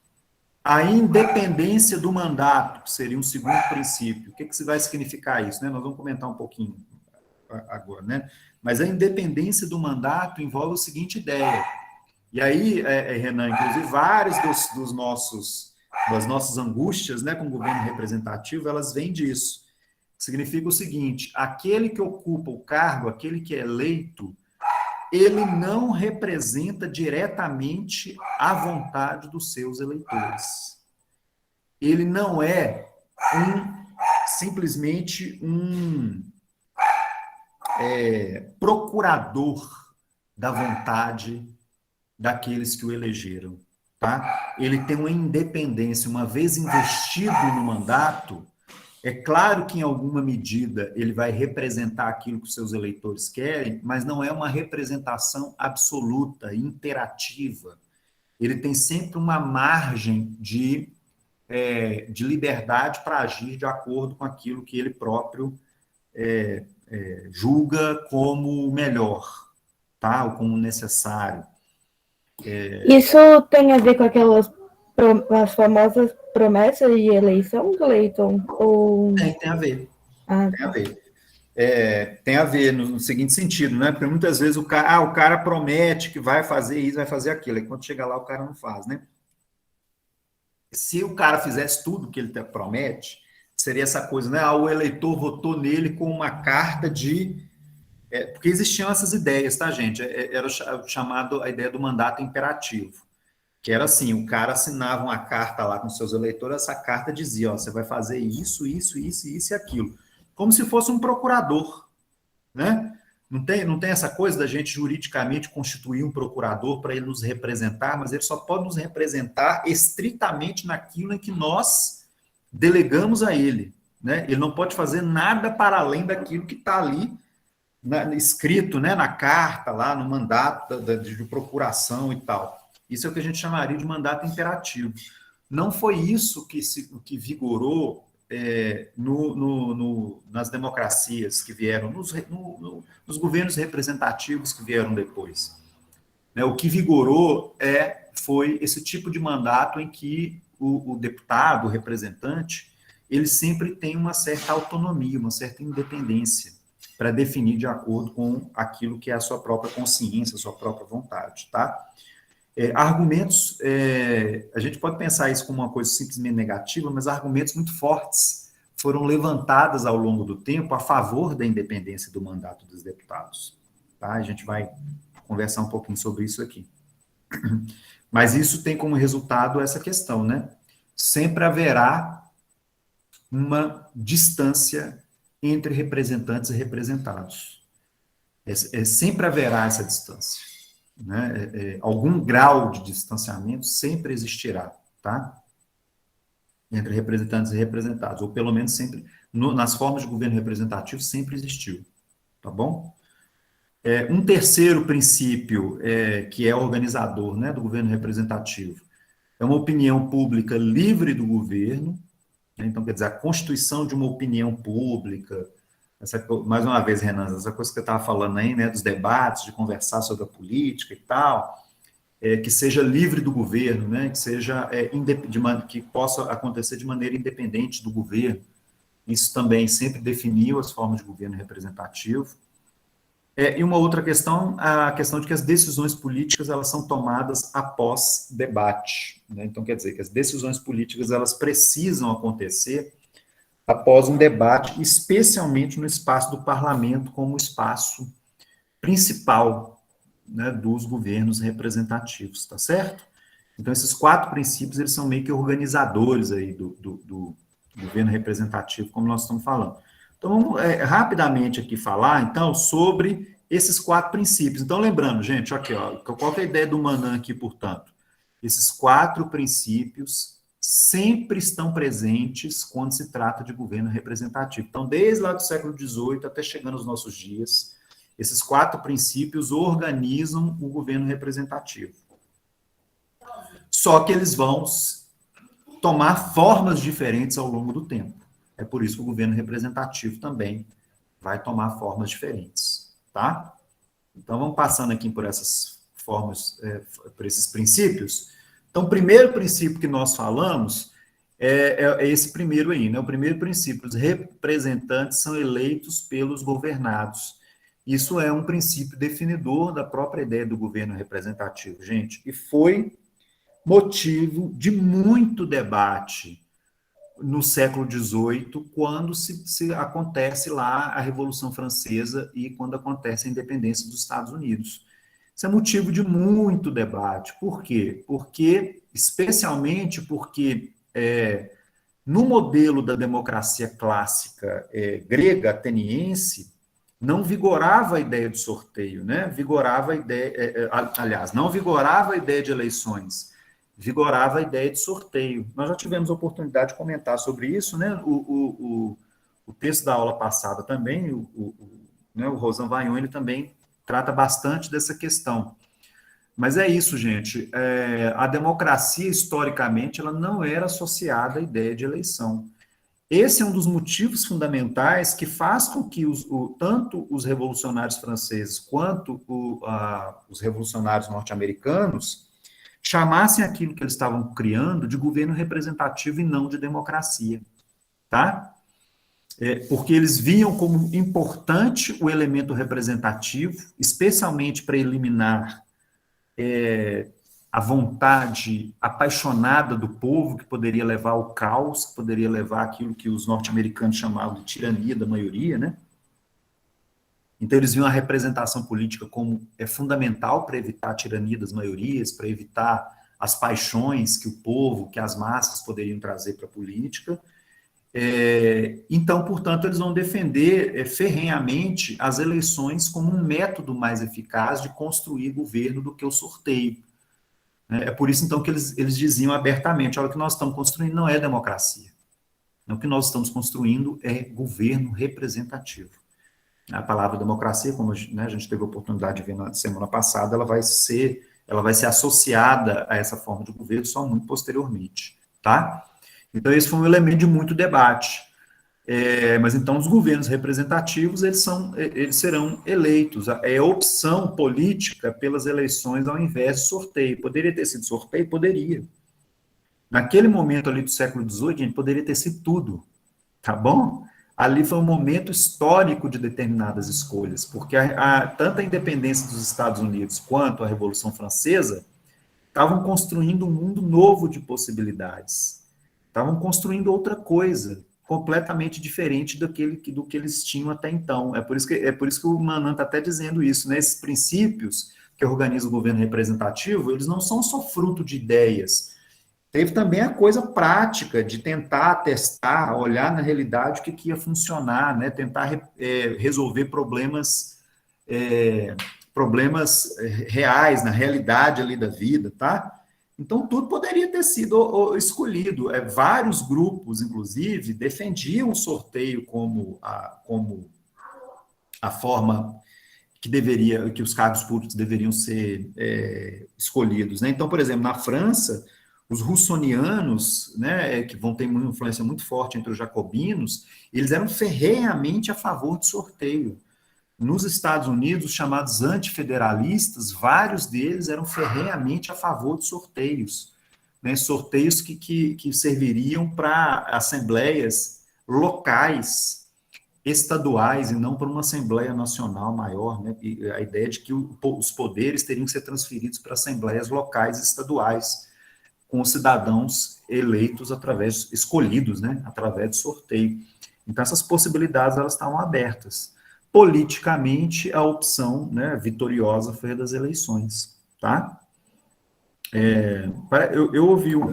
A independência do mandato, que seria um segundo princípio. O que vai significar isso? Nós vamos comentar um pouquinho agora, né? Mas a independência do mandato envolve a seguinte ideia. E aí, Renan, inclusive, várias das nossas angústias, né, com o governo representativo, elas vêm disso. Significa o seguinte: aquele que ocupa o cargo, aquele que é eleito, ele não representa diretamente a vontade dos seus eleitores. Ele não é simplesmente um procurador da vontade daqueles que o elegeram, tá? Ele tem uma independência. Uma vez investido no mandato, é claro que, em alguma medida, ele vai representar aquilo que os seus eleitores querem, mas não é uma representação absoluta, imperativa. Ele tem sempre uma margem de liberdade para agir de acordo com aquilo que ele próprio julga como melhor, tá? Ou como necessário. Isso tem a ver com as famosas promessas de eleição, Cleiton? Ou... Tem a ver. Tem a ver. Tem a ver no seguinte sentido, né? Porque muitas vezes o cara promete que vai fazer isso, vai fazer aquilo, e quando chega lá o cara não faz, né? Se o cara fizesse tudo que ele promete, seria essa coisa, né? O eleitor votou nele com uma carta de... porque existiam essas ideias, tá, gente? Era chamado a ideia do mandato imperativo, que era assim: o cara assinava uma carta lá com seus eleitores, essa carta dizia, ó, você vai fazer isso, isso, isso, isso e aquilo, como se fosse um procurador, né? Não tem essa coisa da gente juridicamente constituir um procurador para ele nos representar, mas ele só pode nos representar estritamente naquilo em que nós delegamos a ele, né? Ele não pode fazer nada para além daquilo que está ali escrito, né, na carta, lá no mandato de procuração e tal. Isso é o que a gente chamaria de mandato imperativo. Não foi isso que vigorou nas democracias que vieram, nos governos representativos que vieram depois. O que vigorou foi esse tipo de mandato em que o deputado, o representante, ele sempre tem uma certa autonomia, uma certa independência para definir de acordo com aquilo que é a sua própria consciência, a sua própria vontade, tá? Argumentos, a gente pode pensar isso como uma coisa simplesmente negativa, mas argumentos muito fortes foram levantados ao longo do tempo a favor da independência do mandato dos deputados, tá? A gente vai conversar um pouquinho sobre isso aqui. Mas isso tem como resultado essa questão, né? Sempre haverá uma distância entre representantes e representados. Sempre haverá essa distância, né? Algum grau de distanciamento sempre existirá, tá? Entre representantes e representados, ou pelo menos sempre, nas formas de governo representativo, sempre existiu, tá bom? Um terceiro princípio, que é organizador, né, do governo representativo, é uma opinião pública livre do governo, né? Então, quer dizer, a constituição de uma opinião pública, mais uma vez, Renan, essa coisa que você estava falando aí, né, dos debates, de conversar sobre a política e tal, que seja livre do governo, né, que seja que possa acontecer de maneira independente do governo. Isso também sempre definiu as formas de governo representativo. E uma outra questão, a questão de que as decisões políticas elas são tomadas após debate, né? Então, quer dizer que as decisões políticas elas precisam acontecer após um debate, especialmente no espaço do parlamento, como espaço principal, né, dos governos representativos, tá certo? Então, esses 4 princípios, eles são meio que organizadores aí do governo representativo, como nós estamos falando. Então, vamos rapidamente aqui falar, então, sobre esses 4 princípios. Então, lembrando, gente, aqui, ó, qual que é a ideia do Manan aqui, portanto? Esses 4 princípios sempre estão presentes quando se trata de governo representativo. Então, desde lá do século XVIII até chegando aos nossos dias, Esses 4 princípios organizam o governo representativo. Só que eles vão tomar formas diferentes ao longo do tempo. É por isso que o governo representativo também vai tomar formas diferentes, tá? Então, vamos passando aqui por essas formas, por esses princípios. Então, o primeiro princípio que nós falamos é esse primeiro aí, né? O primeiro princípio, os representantes são eleitos pelos governados. Isso é um princípio definidor da própria ideia do governo representativo, gente, e foi motivo de muito debate no século XVIII, quando se acontece lá a Revolução Francesa e quando acontece a independência dos Estados Unidos. Isso é motivo de muito debate. Por quê? Especialmente porque no modelo da democracia clássica grega, ateniense, não vigorava a ideia de sorteio, né? Vigorava a ideia, aliás, não vigorava a ideia de eleições, vigorava a ideia de sorteio. Nós já tivemos a oportunidade de comentar sobre isso, né? O texto da aula passada também, né, o Rosan Vaillant, ele também trata bastante dessa questão. Mas é isso, gente. A democracia, historicamente, ela não era associada à ideia de eleição. Esse é um dos motivos fundamentais que faz com que tanto os revolucionários franceses quanto os revolucionários norte-americanos chamassem aquilo que eles estavam criando de governo representativo e não de democracia, tá? Porque eles viam como importante o elemento representativo, especialmente para eliminar a vontade apaixonada do povo, que poderia levar ao caos, que poderia levar aquilo que os norte-americanos chamavam de tirania da maioria, né? Então, eles viam a representação política como fundamental para evitar a tirania das maiorias, para evitar as paixões que o povo, que as massas poderiam trazer para a política. Então, portanto, eles vão defender ferrenhamente as eleições como um método mais eficaz de construir governo do que o sorteio. É por isso, então, que eles diziam abertamente, olha, o que nós estamos construindo não é democracia. O que nós estamos construindo é governo representativo. A palavra democracia, como a gente teve a oportunidade de ver na semana passada, ela vai ser associada a essa forma de governo só muito posteriormente, tá? Então, esse foi um elemento de muito debate. Mas, então, os governos representativos, eles serão eleitos. É opção política pelas eleições ao invés de sorteio. Poderia ter sido sorteio? Poderia. Naquele momento ali do século XVIII, gente, poderia ter sido tudo, tá bom? Ali foi um momento histórico de determinadas escolhas, porque tanto a independência dos Estados Unidos quanto a Revolução Francesa estavam construindo um mundo novo de possibilidades. Estavam construindo outra coisa, completamente diferente do que eles tinham até então. É por isso que o Manan está até dizendo isso, né? Esses princípios que organizam o governo representativo, eles não são só fruto de ideias. Teve também a coisa prática de tentar testar, olhar na realidade o que ia funcionar, né? Tentar resolver problemas reais, na realidade ali da vida, tá? Então, tudo poderia ter sido escolhido. Vários grupos, inclusive, defendiam o sorteio como a forma que os cargos públicos deveriam ser escolhidos, né? Então, por exemplo, na França, os russonianos, né, que vão ter uma influência muito forte entre os jacobinos, eles eram ferrenhamente a favor de sorteio. Nos Estados Unidos, os chamados antifederalistas, vários deles eram ferrenhamente a favor de sorteios, né? Sorteios que serviriam para assembleias locais, estaduais, e não para uma Assembleia Nacional maior, né? E a ideia de que os poderes teriam que ser transferidos para assembleias locais e estaduais, com os cidadãos eleitos escolhidos, né? Através de sorteio. Então, essas possibilidades, elas estavam abertas. Politicamente, a opção, né, vitoriosa foi a das eleições, tá? Eu ouvi o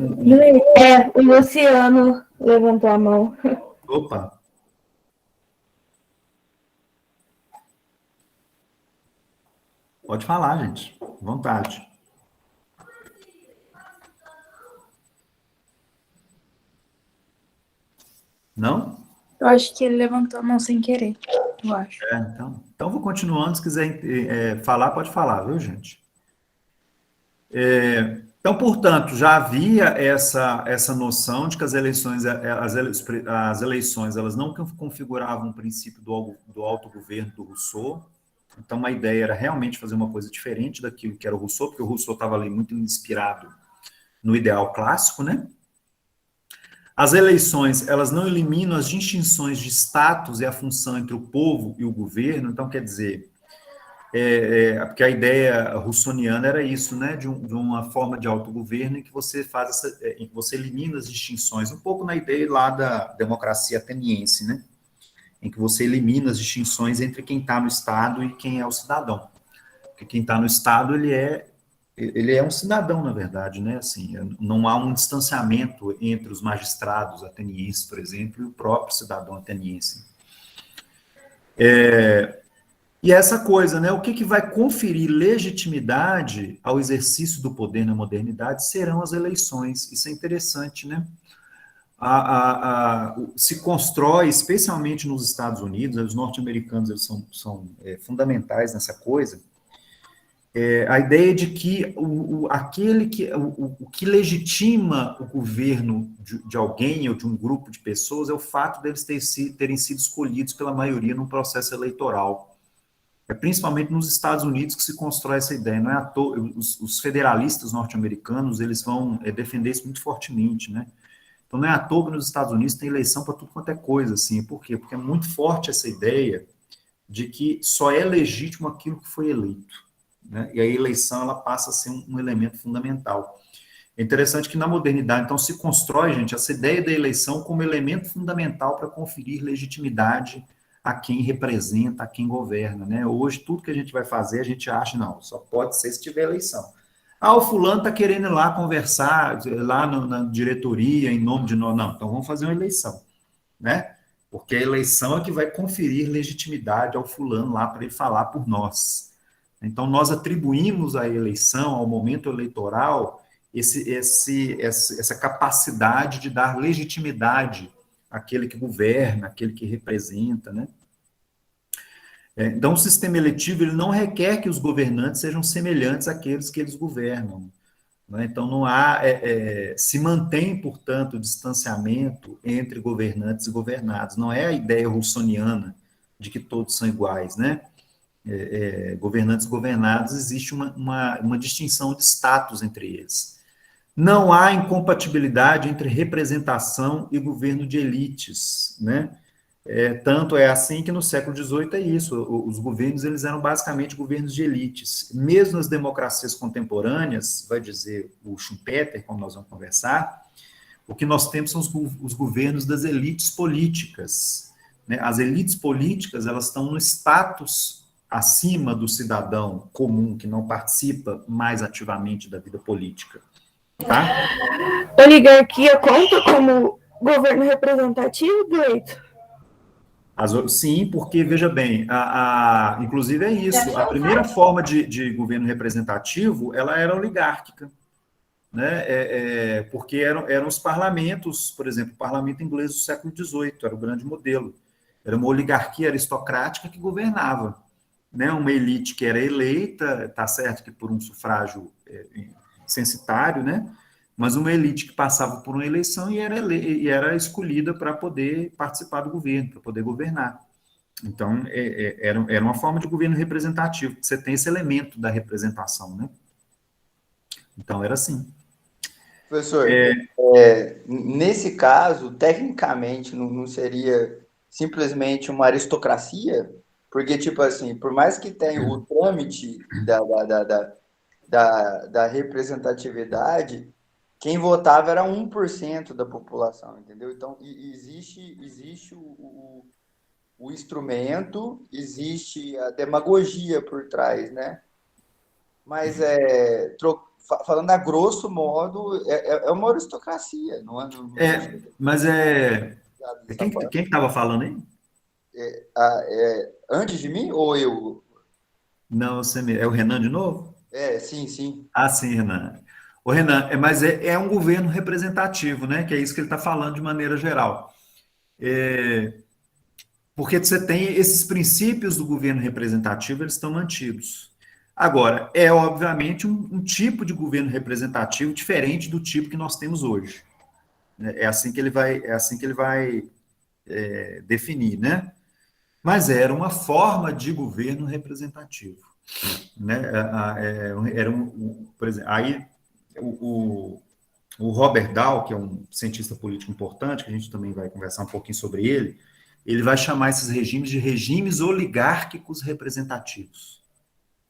Luciano levantou a mão. Opa! Pode falar, gente. À vontade. Não? Eu acho que ele levantou a mão sem querer. eu acho. Então vou continuando, se quiser falar, pode falar, viu, gente? Então, portanto, já havia essa noção de que as eleições elas não configuravam o princípio do autogoverno do Rousseau. Então, a ideia era realmente fazer uma coisa diferente daquilo que era o Rousseau, porque o Rousseau estava ali muito inspirado no ideal clássico, né? As eleições, elas não eliminam as distinções de status e a função entre o povo e o governo. Então, quer dizer, porque a ideia russoniana era isso, né, de uma forma de autogoverno em que você em que você elimina as distinções, um pouco na ideia lá da democracia ateniense, né, em que você elimina as distinções entre quem está no Estado e quem é o cidadão. Porque quem está no Estado, ele é um cidadão, na verdade, né, assim, não há um distanciamento entre os magistrados atenienses, por exemplo, e o próprio cidadão ateniense. E essa coisa, né? O que vai conferir legitimidade ao exercício do poder na modernidade serão as eleições. Isso é interessante, né? Se constrói, especialmente nos Estados Unidos, os norte-americanos eles são fundamentais nessa coisa, a ideia de que o que legitima o governo de alguém ou de um grupo de pessoas é o fato deles terem sido escolhidos pela maioria num processo eleitoral. É principalmente nos Estados Unidos que se constrói essa ideia. Não é à toa, os federalistas norte-americanos eles vão defender isso muito fortemente, né? Então não é à toa que nos Estados Unidos tem eleição para tudo quanto é coisa, assim. Por quê? Porque é muito forte essa ideia de que só é legítimo aquilo que foi eleito, né? E a eleição ela passa a ser um elemento fundamental. É interessante que na modernidade, então, se constrói, gente, essa ideia da eleição como elemento fundamental para conferir legitimidade a quem representa, a quem governa, né? Hoje, tudo que a gente vai fazer, a gente acha, não, só pode ser se tiver eleição. O fulano está querendo ir lá conversar, lá na diretoria, em nome de nós. Não, então vamos fazer uma eleição, né? Porque a eleição é que vai conferir legitimidade ao fulano lá para ele falar por nós. Então, nós atribuímos à eleição, ao momento eleitoral, essa capacidade de dar legitimidade àquele que governa, àquele que representa, né? Então, o sistema eletivo ele não requer que os governantes sejam semelhantes àqueles que eles governam, né? Então, não há, se mantém, portanto, o distanciamento entre governantes e governados. Não é a ideia russoniana de que todos são iguais, né? Governantes e governados, existe uma distinção de status entre eles. Não há incompatibilidade entre representação e governo de elites, né? Tanto é assim que no século XVIII é isso, os governos eles eram basicamente governos de elites. Mesmo nas democracias contemporâneas, vai dizer o Schumpeter, como nós vamos conversar, o que nós temos são os governos das elites políticas, né? As elites políticas elas estão no status acima do cidadão comum, que não participa mais ativamente da vida política. Tá? Oligarquia conta como governo representativo, Gleito? Sim, porque, veja bem, inclusive é isso, a primeira forma de governo representativo, ela era oligárquica, né? Porque eram os parlamentos, por exemplo, o parlamento inglês do século XVIII, era o grande modelo, era uma oligarquia aristocrática que governava, né? Uma elite que era eleita, tá certo que por um sufrágio censitário, né? Mas uma elite que passava por uma eleição e era escolhida para poder participar do governo, para poder governar. Então, era uma forma de governo representativo, porque você tem esse elemento da representação, né? Então, era assim. Professor, nesse caso, tecnicamente, não seria simplesmente uma aristocracia? Porque, tipo assim, por mais que tenha o trâmite da representatividade, quem votava era 1% da população, entendeu? Então, existe o instrumento, existe a demagogia por trás, né? Mas, falando a grosso modo, é uma aristocracia, não é? Mas quem estava falando aí? Antes de mim ou eu? Não, é o Renan de novo? Sim, sim. Sim, Renan. O Renan, mas é um governo representativo, né? Que é isso que ele está falando de maneira geral. Porque você tem esses princípios do governo representativo, eles estão mantidos. Agora, é obviamente um tipo de governo representativo diferente do tipo que nós temos hoje. É assim que ele vai definir, né? Mas era uma forma de governo representativo, né? Era por exemplo, aí o Robert Dahl, que é um cientista político importante, que a gente também vai conversar um pouquinho sobre ele vai chamar esses regimes de regimes oligárquicos representativos.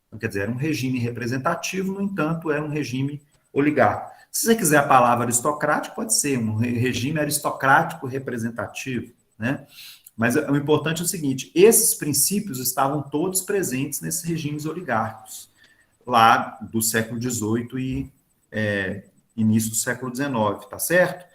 Então, quer dizer, era um regime representativo, no entanto, era um regime oligárquico. Se você quiser a palavra aristocrático, pode ser um regime aristocrático representativo, né? Mas o importante é o seguinte: esses princípios estavam todos presentes nesses regimes oligárquicos, lá do século XVIII e início do século XIX, tá certo?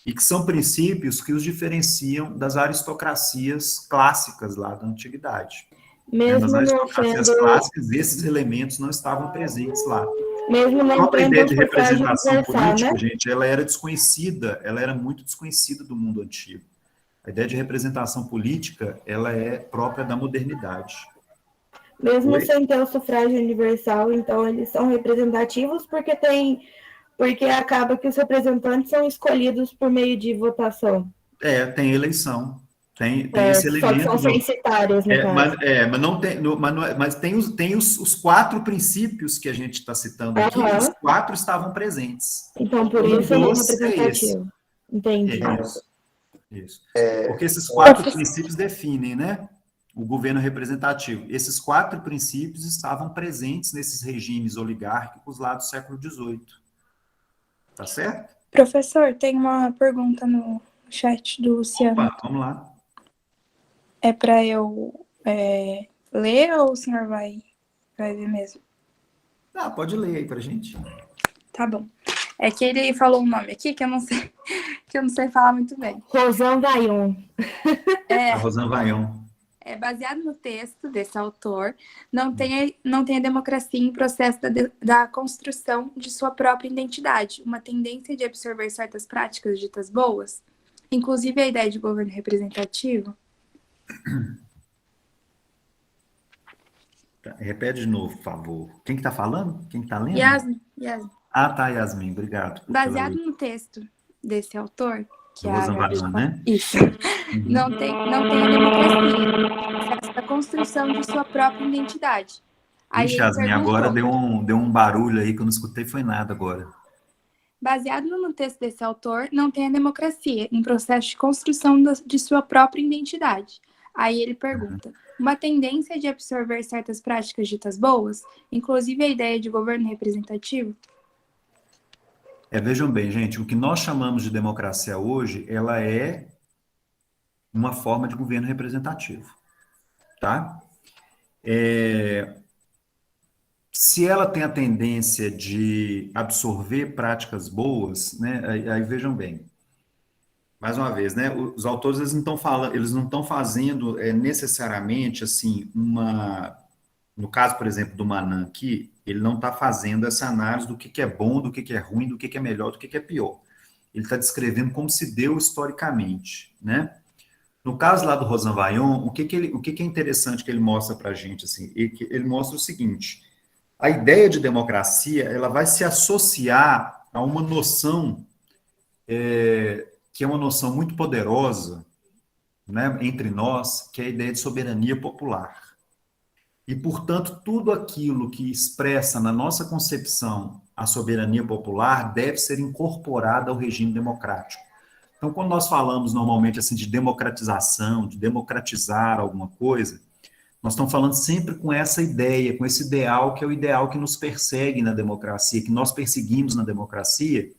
E que são princípios que os diferenciam das aristocracias clássicas lá da antiguidade. Nas Mesmo não aristocracias sendo, clássicas, esses elementos não estavam presentes lá. mesmo A não própria tendo ideia de sufrágio representação universal, política, né? gente, ela era desconhecida, ela era muito desconhecida do mundo antigo. A ideia de representação política, ela é própria da modernidade. Mesmo Oi? sem ter o sufrágio universal, então eles são representativos porque acaba que os representantes são escolhidos por meio de votação. Tem eleição, tem esse Só que elemento são do, censitárias, no caso. mas não tem, mas tem os quatro princípios que a gente está citando aqui, os Aham. quatro estavam presentes. Então, por Um isso ele é dos é esse. representativo. Entendi. Isso. Porque esses quatro princípios definem, né, o governo representativo. Esses quatro princípios estavam presentes nesses regimes oligárquicos lá do século XVIII. Tá certo? Professor, tem uma pergunta no chat do Luciano. Opa, vamos lá. É para eu ler ou o senhor vai ver mesmo? Pode ler aí pra gente. Tá bom. É que ele falou um nome aqui que eu não sei, que eu não sei falar muito bem. Rosan Vaillant. A Rosana Vaillant. Baseado no texto desse autor, não tem a democracia em processo da construção de sua própria identidade, uma tendência de absorver certas práticas ditas boas, inclusive a ideia de governo representativo. Repete de novo, por favor. Quem que tá falando? Quem que tá lendo? Yasmin. Tá, Yasmin, obrigado. Baseado no texto desse autor, que Do é a Rosan Vaillant, né? Isso. Não tem a democracia, essa construção de sua própria identidade. Aí Ixi, ele Yasmin, perguntou, agora deu um barulho aí que eu não escutei, foi nada agora. baseado no texto desse autor, não tem a democracia em processo de construção de sua própria identidade. Aí ele pergunta, uma tendência de absorver certas práticas ditas boas, inclusive a ideia de governo representativo? Vejam bem, gente, o que nós chamamos de democracia hoje, ela é uma forma de governo representativo, tá? Se ela tem a tendência de absorver práticas boas, né? Aí vejam bem, mais uma vez, né? Os autores eles não estão fazendo necessariamente assim no caso, por exemplo, do Manan aqui, ele não está fazendo essa análise do que é bom, do que é ruim, do que é melhor, do que é pior. Ele está descrevendo como se deu historicamente, né? No caso lá do Rosan Vaillant, o que é interessante que ele mostra para a gente, assim, ele mostra o seguinte: a ideia de democracia, ela vai se associar a uma noção que é uma noção muito poderosa, né, entre nós, que é a ideia de soberania popular. E, portanto, tudo aquilo que expressa na nossa concepção a soberania popular deve ser incorporado ao regime democrático. Então, quando nós falamos normalmente assim de democratização, de democratizar alguma coisa, nós estamos falando sempre com essa ideia, com esse ideal que é o ideal que nos persegue na democracia, que nós perseguimos na democracia,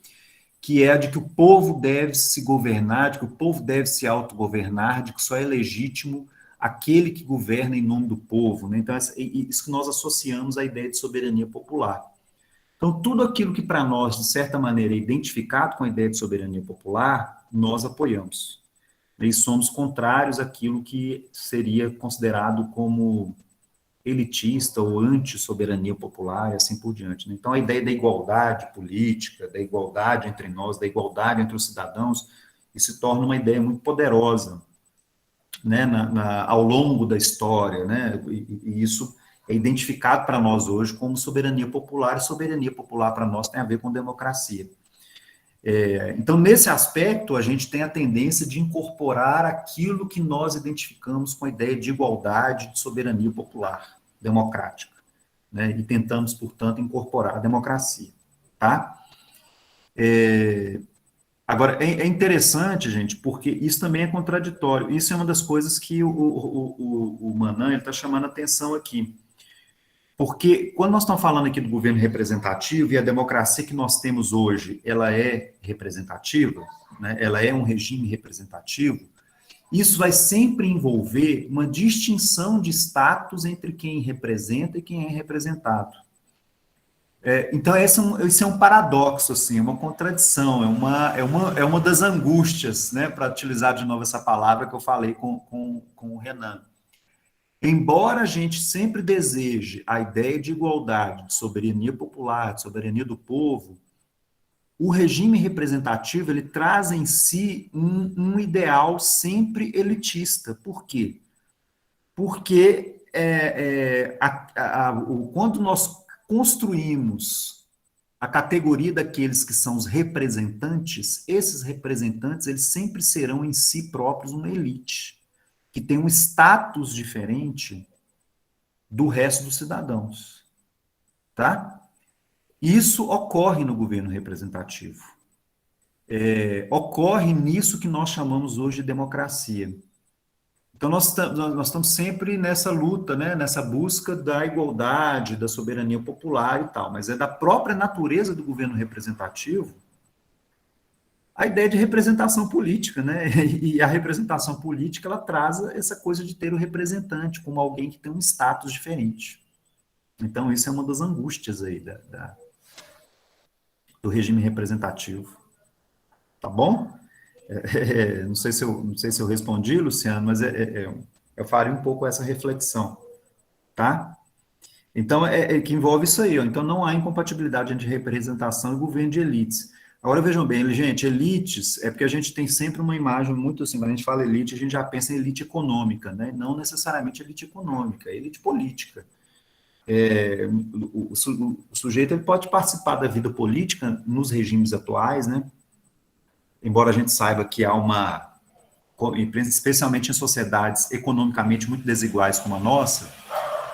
que é a de que o povo deve se governar, de que o povo deve se autogovernar, de que só é legítimo aquele que governa em nome do povo, né? Então, isso que nós associamos à ideia de soberania popular. Então, tudo aquilo que para nós, de certa maneira, é identificado com a ideia de soberania popular, nós apoiamos. E somos contrários àquilo que seria considerado como elitista ou anti-soberania popular e assim por diante, né? Então, a ideia da igualdade política, da igualdade entre nós, da igualdade entre os cidadãos, isso se torna uma ideia muito poderosa né, ao longo da história, né, e isso é identificado para nós hoje como soberania popular, e soberania popular para nós tem a ver com democracia. Então, nesse aspecto, a gente tem a tendência de incorporar aquilo que nós identificamos com a ideia de igualdade, de soberania popular, democrática, né, e tentamos, portanto, incorporar a democracia, tá? Agora, é interessante, gente, porque isso também é contraditório. Isso é uma das coisas que o Manan está chamando a atenção aqui. Porque quando nós estamos falando aqui do governo representativo, e a democracia que nós temos hoje, ela é representativa, né, ela é um regime representativo, isso vai sempre envolver uma distinção de status entre quem representa e quem é representado. Então, esse é um paradoxo, assim, é uma contradição, é uma das angústias, né, para utilizar de novo essa palavra que eu falei com o Renan. Embora a gente sempre deseje a ideia de igualdade, de soberania popular, de soberania do povo, o regime representativo, ele traz em si um ideal sempre elitista. Por quê? Porque quando nós construímos a categoria daqueles que são os representantes, esses representantes, eles sempre serão em si próprios uma elite, que tem um status diferente do resto dos cidadãos, tá? Isso ocorre no governo representativo. Ocorre nisso que nós chamamos hoje de democracia. Então, nós estamos sempre nessa luta, né, nessa busca da igualdade, da soberania popular e tal, mas é da própria natureza do governo representativo a ideia de representação política, né? E a representação política, ela traz essa coisa de ter o representante como alguém que tem um status diferente. Então, isso é uma das angústias aí do regime representativo. Tá bom? Não sei se eu respondi, Luciano, mas eu faria um pouco essa reflexão, tá? Então, que envolve isso aí, ó. Então, não há incompatibilidade entre representação e governo de elites. Agora, vejam bem, gente, elites, é porque a gente tem sempre uma imagem muito assim, quando a gente fala elite, a gente já pensa em elite econômica, né? Não necessariamente elite econômica, elite política. O sujeito, ele pode participar da vida política nos regimes atuais, né? Embora a gente saiba que há especialmente em sociedades economicamente muito desiguais como a nossa,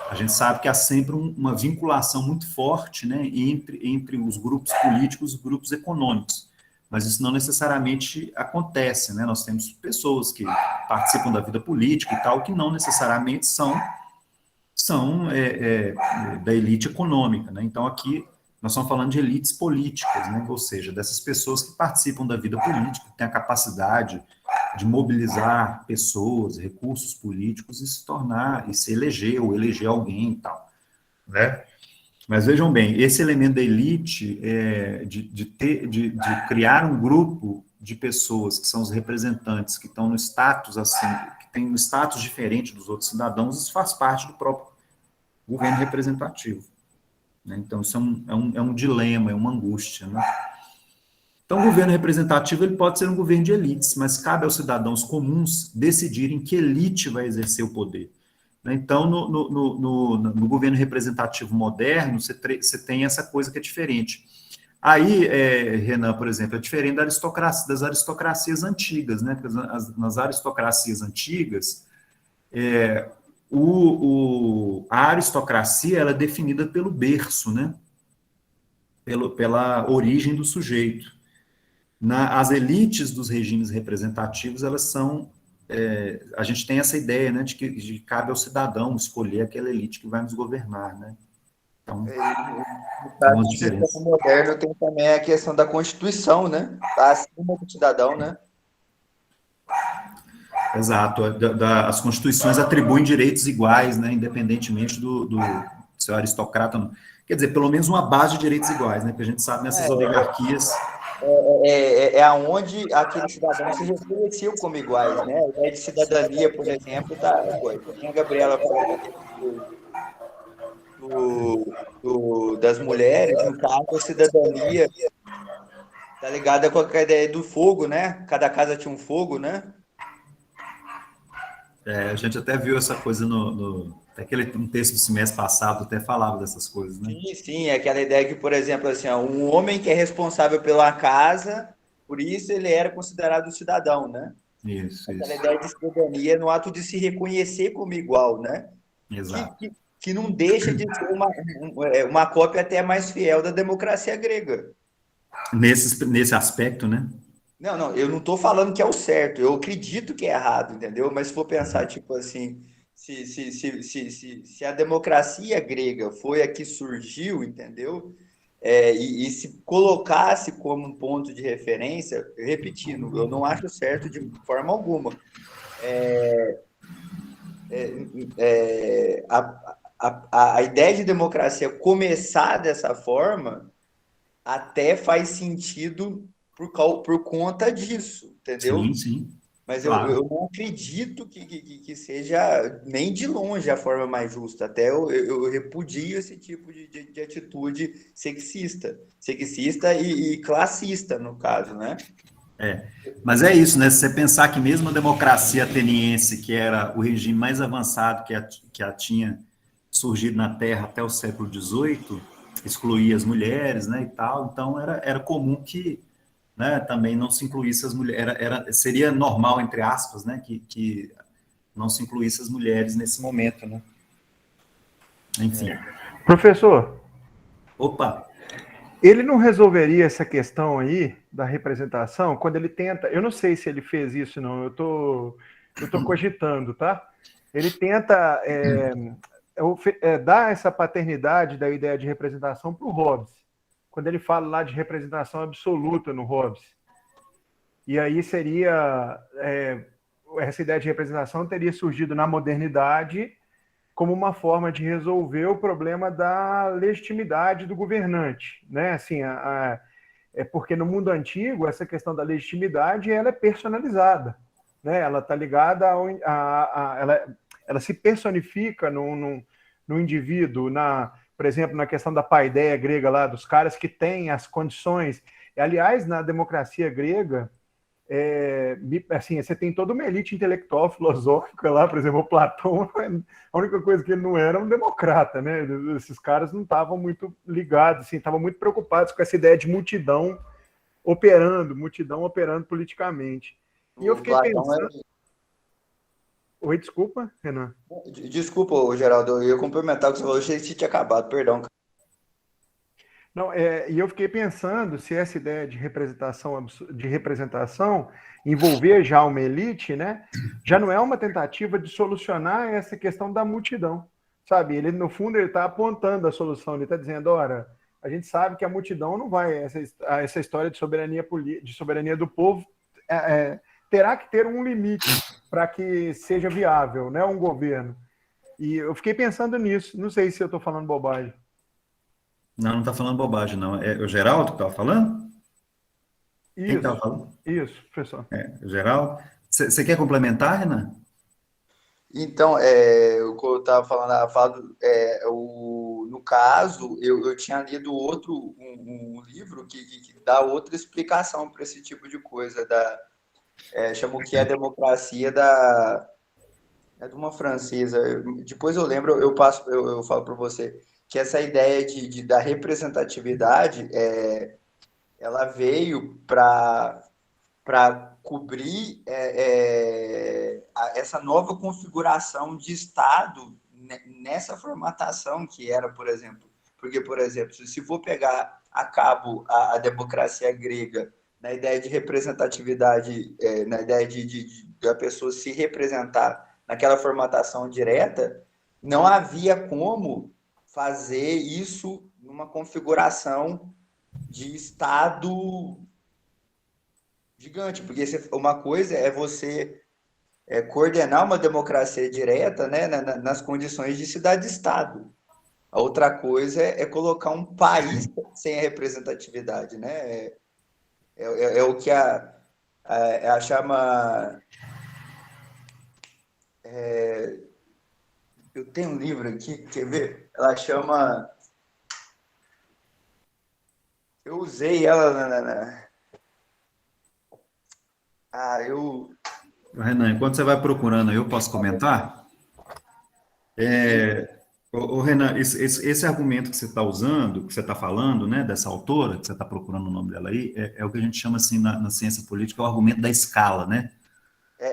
a gente sabe que há sempre uma vinculação muito forte, né, entre os grupos políticos e os grupos econômicos. Mas isso não necessariamente acontece, né? Nós temos pessoas que participam da vida política e tal, que não necessariamente são da elite econômica, né? Então, aqui, nós estamos falando de elites políticas, né? Ou seja, dessas pessoas que participam da vida política, que têm a capacidade de mobilizar pessoas, recursos políticos e se eleger ou eleger alguém e tal, né? Mas vejam bem, esse elemento da elite, de criar um grupo de pessoas que são os representantes, que estão no status assim, que tem um status diferente dos outros cidadãos, isso faz parte do próprio governo representativo, né? Então, isso é um dilema, é uma angústia, né? Então, o governo representativo, ele pode ser um governo de elites, mas cabe aos cidadãos comuns decidirem que elite vai exercer o poder. Então, no governo representativo moderno, você tem essa coisa que é diferente. Aí, Renan, por exemplo, é diferente das aristocracias antigas, né? Porque nas aristocracias antigas, a aristocracia ela é definida pelo berço, né? Pela origem do sujeito. As elites dos regimes representativos, elas são... a gente tem essa ideia, né, de que cabe ao cidadão escolher aquela elite que vai nos governar, né? Então, no sistema moderno tem também a questão da Constituição, né? Está acima do cidadão, né? Exato. As constituições atribuem direitos iguais, né, independentemente do seu aristocrata. Quer dizer, pelo menos uma base de direitos iguais, né? Porque a gente sabe nessas oligarquias... aonde aqueles cidadãos se reconheciam como iguais, né? A ideia de cidadania, por exemplo, tá coisa. A Gabriela falou das mulheres, no caso, a cidadania tá ligada com a ideia do fogo, né? Cada casa tinha um fogo, né? A gente até viu essa coisa um texto do semestre passado até falava dessas coisas, né? Sim, sim, é aquela ideia que, por exemplo, assim, ó, um homem que é responsável pela casa, por isso ele era considerado cidadão, né? Isso, Aquela isso. ideia de cidadania no ato de se reconhecer como igual, né? Que, Exato. que, que não deixa de ser uma cópia até mais fiel da democracia grega. Nesse aspecto, né? Não, não, eu não estou falando que é o certo, eu acredito que é errado, entendeu? Mas se for pensar, tipo assim, se a democracia grega foi a que surgiu, entendeu? E se colocasse como um ponto de referência, repetindo, eu não acho certo de forma alguma. A ideia de democracia começar dessa forma até faz sentido por conta disso, entendeu? Sim, sim. Mas Claro. eu não acredito que seja nem de longe a forma mais justa. Até eu repudio esse tipo de atitude sexista e classista, no caso, né? Mas é isso, né? Se você pensar que mesmo a democracia ateniense, que era o regime mais avançado que a tinha surgido na Terra até o século XVIII, excluía as mulheres, né, e tal, então era comum que, né, também não se incluísse as mulheres, seria normal, entre aspas, né, que não se incluísse as mulheres nesse momento, né? Enfim. Professor, Opa! ele não resolveria essa questão aí da representação quando ele tenta. Eu não sei se ele fez isso, não. Eu tô cogitando, tá? Ele tenta dar essa paternidade da ideia de representação para o Hobbes. Quando ele fala lá de representação absoluta no Hobbes. E aí seria. Essa ideia de representação teria surgido na modernidade como uma forma de resolver o problema da legitimidade do governante, né? Assim, é porque no mundo antigo essa questão da legitimidade ela é personalizada, né? Ela está ligada ela se personifica no indivíduo, por exemplo, na questão da paideia grega lá dos caras que têm as condições. Aliás, na democracia grega assim, você tem toda uma elite intelectual, filosófica lá, por exemplo, o Platão, a única coisa que ele não era um democrata, né? Esses caras não estavam muito ligados, assim, estavam muito preocupados com essa ideia de multidão operando politicamente. E eu O fiquei Platão pensando... Oi, desculpa, Renan. Desculpa, Geraldo, eu ia complementar o que você falou, eu achei que tinha acabado, perdão. Não, e eu fiquei pensando se essa ideia de representação envolver já uma elite, né, já não é uma tentativa de solucionar essa questão da multidão, sabe? Ele, no fundo, ele está apontando a solução, ele está dizendo, ora, a gente sabe que a multidão não vai, essa história de soberania do povo terá que ter um limite para que seja viável, né, um governo. E eu fiquei pensando nisso, não sei se eu estou falando bobagem. Não está falando bobagem, não. É o Geraldo que estava falando? Quem estava falando? Isso, professor. O Geraldo. Você quer complementar, Renan? Então, o que eu estava falando, no caso, eu tinha lido um livro que dá outra explicação para esse tipo de coisa, chama o que é a democracia de uma francesa. Depois eu lembro, eu falo para você que essa ideia da representatividade, ela veio para cobrir essa nova configuração de Estado nessa formatação que era, por exemplo, porque, por exemplo, se for pegar a cabo a democracia grega na ideia de representatividade, na ideia de a pessoa se representar naquela formatação direta, não havia como fazer isso numa configuração de Estado gigante, porque uma coisa é você coordenar uma democracia direta, né, nas condições de cidade-estado. A outra coisa é colocar um país sem a representatividade, né? É o que a chama... eu tenho um livro aqui, quer ver? Ela chama... Eu usei ela eu Renan, enquanto você vai procurando, eu posso comentar? Renan, esse argumento que você está usando, que você está falando, né, dessa autora, que você está procurando o nome dela aí, é o que a gente chama, assim, na ciência política, o argumento da escala, né?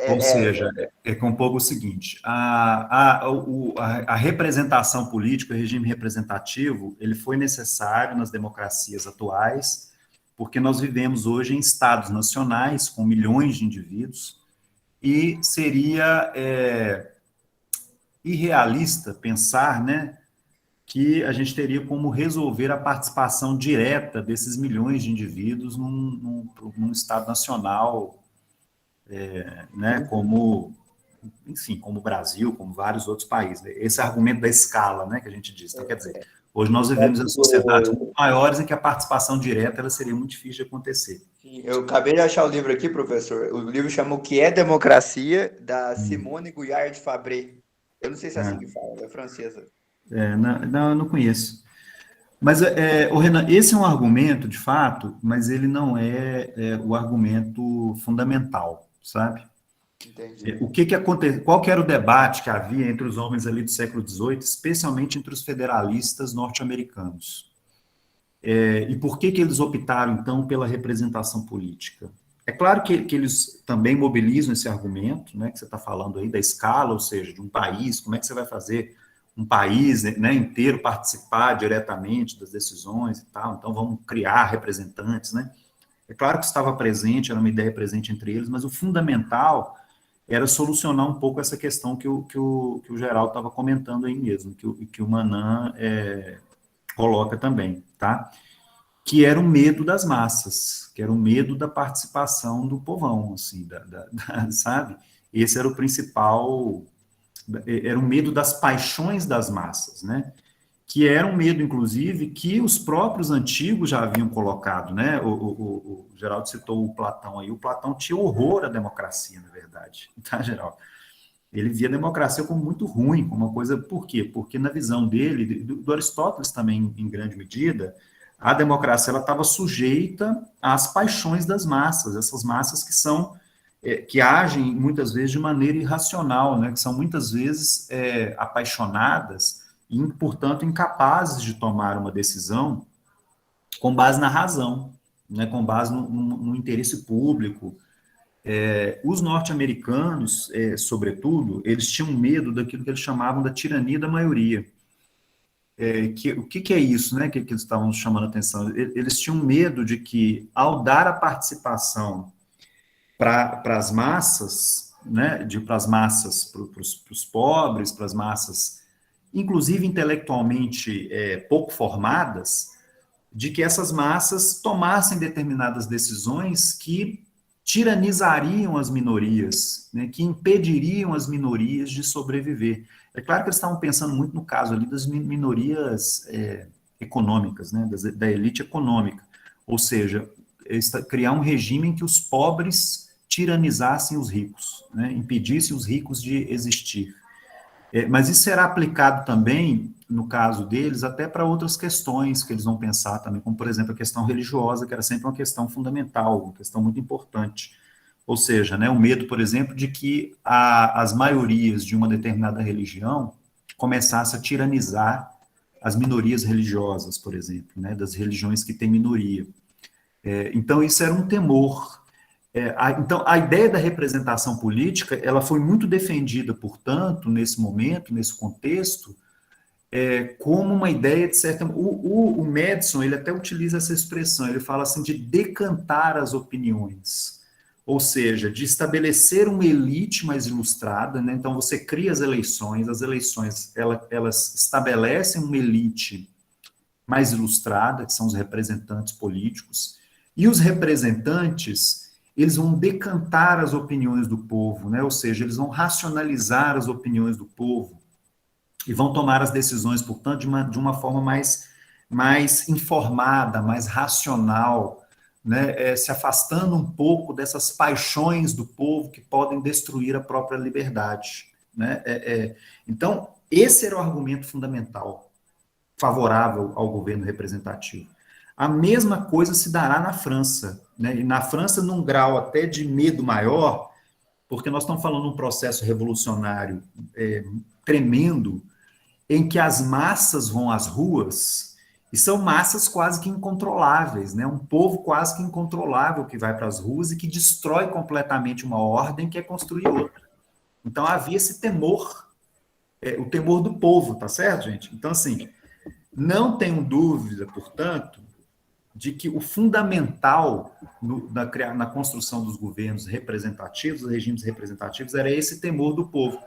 Ou seja, é um pouco o seguinte, a representação política, o regime representativo, ele foi necessário nas democracias atuais, porque nós vivemos hoje em estados nacionais, com milhões de indivíduos, e seria irrealista pensar, né, que a gente teria como resolver a participação direta desses milhões de indivíduos num Estado nacional, né, como, enfim, como o Brasil, como vários outros países. Esse argumento da escala, né, que a gente diz. Então, quer dizer, hoje nós vivemos em sociedades muito maiores em que a participação direta ela seria muito difícil de acontecer. Eu acabei de achar o livro aqui, professor. O livro chama O que é Democracia, da Simone Goulart de Fabré. Eu não sei se é assim que fala, é francesa. Não, eu não conheço. Mas, o Renan, esse é um argumento, de fato, mas ele não é o argumento fundamental, sabe? Entendi. O que acontece? Qual que era o debate que havia entre os homens ali do século XVIII, especialmente entre os federalistas norte-americanos? E por que eles optaram, então, pela representação política? É claro que eles também mobilizam esse argumento, né, que você está falando aí, da escala, ou seja, de um país, como é que você vai fazer um país, né, inteiro participar diretamente das decisões e tal, então vamos criar representantes, né? É claro que estava presente, era uma ideia presente entre eles, mas o fundamental era solucionar um pouco essa questão que o Geraldo estava comentando aí mesmo, que o Manan coloca também, tá? Que era o medo das massas, que era o medo da participação do povão, assim, sabe? Esse era o principal, era o medo das paixões das massas, né? Que era um medo, inclusive, que os próprios antigos já haviam colocado, né? O Geraldo citou o Platão aí, o Platão tinha horror à democracia, na verdade, tá, Geraldo? Ele via a democracia como muito ruim, como uma coisa, por quê? Porque na visão dele, do Aristóteles também, em grande medida, a democracia ela estava sujeita às paixões das massas, essas massas que agem muitas vezes de maneira irracional, né? Que são muitas vezes apaixonadas e, portanto, incapazes de tomar uma decisão com base na razão, né? Com base no interesse público. Os norte-americanos, sobretudo, eles tinham medo daquilo que eles chamavam da tirania da maioria. O que é isso, né, que eles estavam chamando a atenção? Eles tinham medo de que, ao dar a participação para as massas, né, para as massas, para os pobres, para as massas, inclusive intelectualmente pouco formadas, de que essas massas tomassem determinadas decisões que tiranizariam as minorias, né, que impediriam as minorias de sobreviver. É claro que eles estavam pensando muito no caso ali das minorias econômicas, né, da elite econômica, ou seja, criar um regime em que os pobres tiranizassem os ricos, né, impedissem os ricos de existir. Mas isso será aplicado também, no caso deles, até para outras questões que eles vão pensar também, como, por exemplo, a questão religiosa, que era sempre uma questão fundamental, uma questão muito importante. Ou seja, né, o medo, por exemplo, de que as maiorias de uma determinada religião começassem a tiranizar as minorias religiosas, por exemplo, né, das religiões que têm minoria. Então, isso era um temor. Então, a ideia da representação política, ela foi muito defendida, portanto, nesse momento, nesse contexto, como uma ideia de certa... O Madison, ele até utiliza essa expressão, ele fala assim de decantar as opiniões, ou seja, de estabelecer uma elite mais ilustrada, né? Então, você cria as eleições elas estabelecem uma elite mais ilustrada, que são os representantes políticos, e os representantes eles vão decantar as opiniões do povo, né? Ou seja, eles vão racionalizar as opiniões do povo e vão tomar as decisões, portanto, de uma forma mais informada, mais racional, né? Se afastando um pouco dessas paixões do povo que podem destruir a própria liberdade, né? Então, esse era o argumento fundamental, favorável ao governo representativo. A mesma coisa se dará na França, né? E na França, num grau até de medo maior, porque nós estamos falando de um processo revolucionário tremendo, em que as massas vão às ruas, e são massas quase que incontroláveis, né? Um povo quase que incontrolável que vai para as ruas e que destrói completamente uma ordem que é construir outra. Então, havia esse temor, o temor do povo, tá certo, gente? Então, assim, não tenho dúvida, portanto, de que o fundamental na construção dos governos representativos, dos regimes representativos, era esse temor do povo.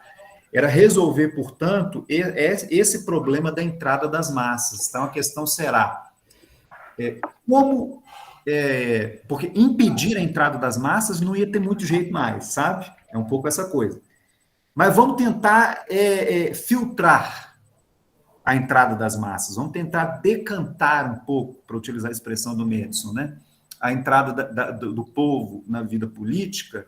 Era resolver, portanto, esse problema da entrada das massas. Então, a questão será como... porque impedir a entrada das massas não ia ter muito jeito mais, sabe? É um pouco essa coisa. Mas vamos tentar filtrar a entrada das massas, vamos tentar decantar um pouco, para utilizar a expressão do Madison, né? A entrada do povo na vida política,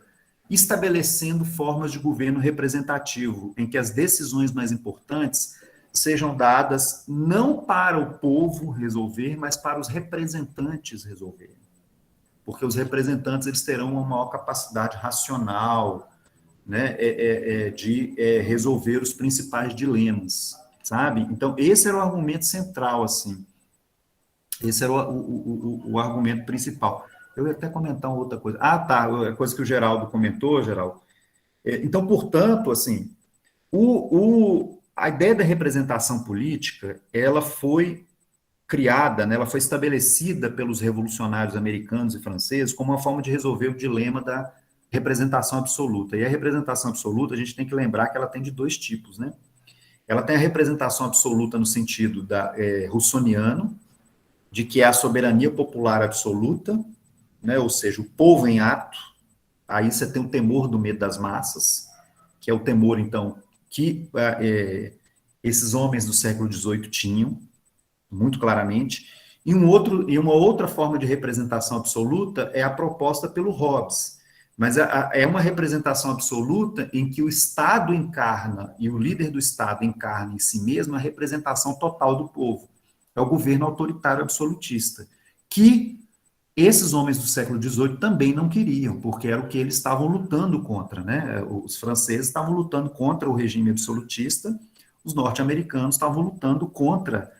estabelecendo formas de governo representativo, em que as decisões mais importantes sejam dadas não para o povo resolver, mas para os representantes resolverem. Porque os representantes eles terão uma maior capacidade racional, né, de resolver os principais dilemas, sabe? Então, esse era o argumento central, assim. Esse era o argumento principal. Eu ia até comentar uma outra coisa. Ah, tá, a coisa que o Geraldo comentou, Geraldo. Então, portanto, assim, a ideia da representação política, ela foi criada, né, ela foi estabelecida pelos revolucionários americanos e franceses como uma forma de resolver o dilema da representação absoluta. E a representação absoluta, a gente tem que lembrar que ela tem de dois tipos, né? Ela tem a representação absoluta no sentido russoniano, de que é a soberania popular absoluta, né? Ou seja, o povo em ato. Aí você tem o temor do medo das massas, que é o temor, então, que esses homens do século XVIII tinham, muito claramente. E uma outra forma de representação absoluta é a proposta pelo Hobbes. Mas é uma representação absoluta em que o Estado encarna, e o líder do Estado encarna em si mesmo a representação total do povo. É o governo autoritário absolutista, que esses homens do século XVIII também não queriam, porque era o que eles estavam lutando contra, né? Os franceses estavam lutando contra o regime absolutista, os norte-americanos estavam lutando contra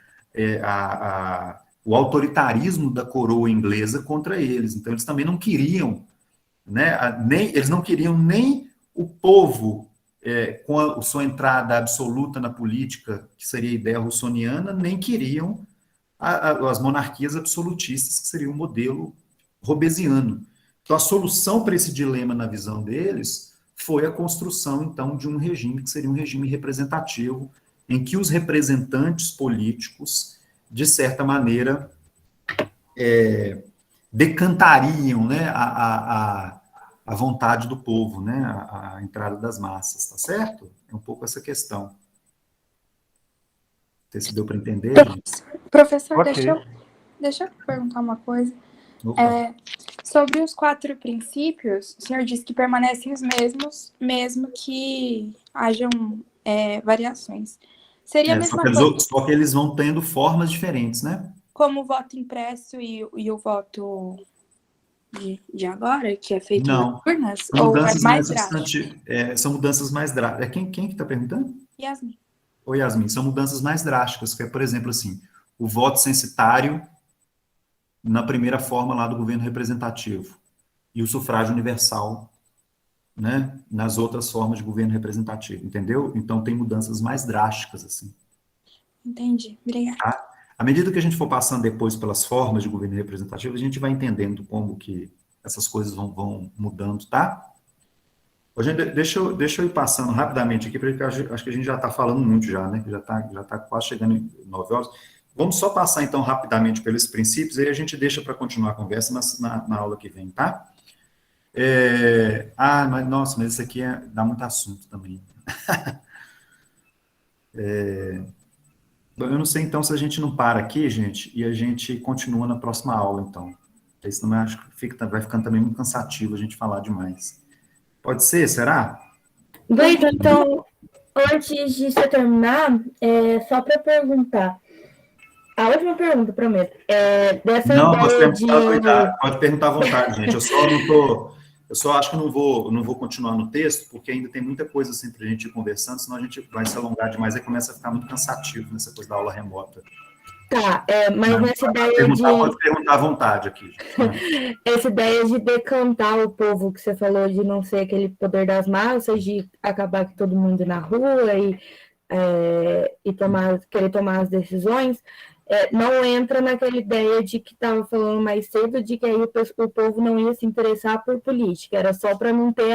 o autoritarismo da coroa inglesa contra eles. Então, eles também não queriam, né? Eles não queriam nem o povo com a sua entrada absoluta na política, que seria a ideia russoniana, nem queriam as monarquias absolutistas, que seria o modelo hobbesiano. Então, a solução para esse dilema, na visão deles, foi a construção, então, de um regime que seria um regime representativo, em que os representantes políticos, de certa maneira, decantariam, né, a vontade do povo, né, a entrada das massas, tá certo? É um pouco essa questão. Não sei se deu para entender, gente. Professor, Ok. deixa eu perguntar uma coisa. Opa. Sobre os 4 princípios, o senhor disse que permanecem os mesmos, mesmo que hajam variações. Seria a mesma coisa Só que eles vão tendo formas diferentes, né? como o voto impresso e o voto de agora, que é feito Não. nas urnas? São Ou é mudanças mais drástico? são mudanças mais drásticas. Quem que está perguntando? Yasmin. Oi, Yasmin. São mudanças mais drásticas, que é, por exemplo, assim, o voto censitário na primeira forma lá do governo representativo e o sufrágio universal, né, nas outras formas de governo representativo, entendeu? Então, tem mudanças mais drásticas, assim. Entendi. Obrigada. Tá? À medida que a gente for passando depois pelas formas de governo representativo, a gente vai entendendo como que essas coisas vão mudando, tá? Gente, deixa eu ir passando rapidamente aqui, porque acho que a gente já está falando muito já, né? Já tá quase chegando em 9 horas. Vamos só passar, então, rapidamente pelos princípios, e aí a gente deixa para continuar a conversa na aula que vem, tá? Mas isso aqui dá muito assunto também. Eu não sei, então, se a gente não para aqui, gente, e a gente continua na próxima aula, então. Porque senão eu acho que vai ficando também muito cansativo a gente falar demais. Pode ser, será? Vitor, então, antes de você terminar, só para perguntar. A última pergunta, prometo. Dessa Não, ideia pode perguntar à vontade, gente. Eu só não estou... Eu só acho que eu não vou continuar no texto, porque ainda tem muita coisa assim para a gente ir conversando, senão a gente vai se alongar demais e começa a ficar muito cansativo nessa coisa da aula remota. Tá, mas nessa ideia Pode perguntar à vontade aqui. essa ideia de decantar o povo que você falou, de não ser aquele poder das massas, de acabar com todo mundo na rua e querer tomar as decisões, não entra naquela ideia de que estava falando mais cedo, de que aí o povo não ia se interessar por política, era só para não ter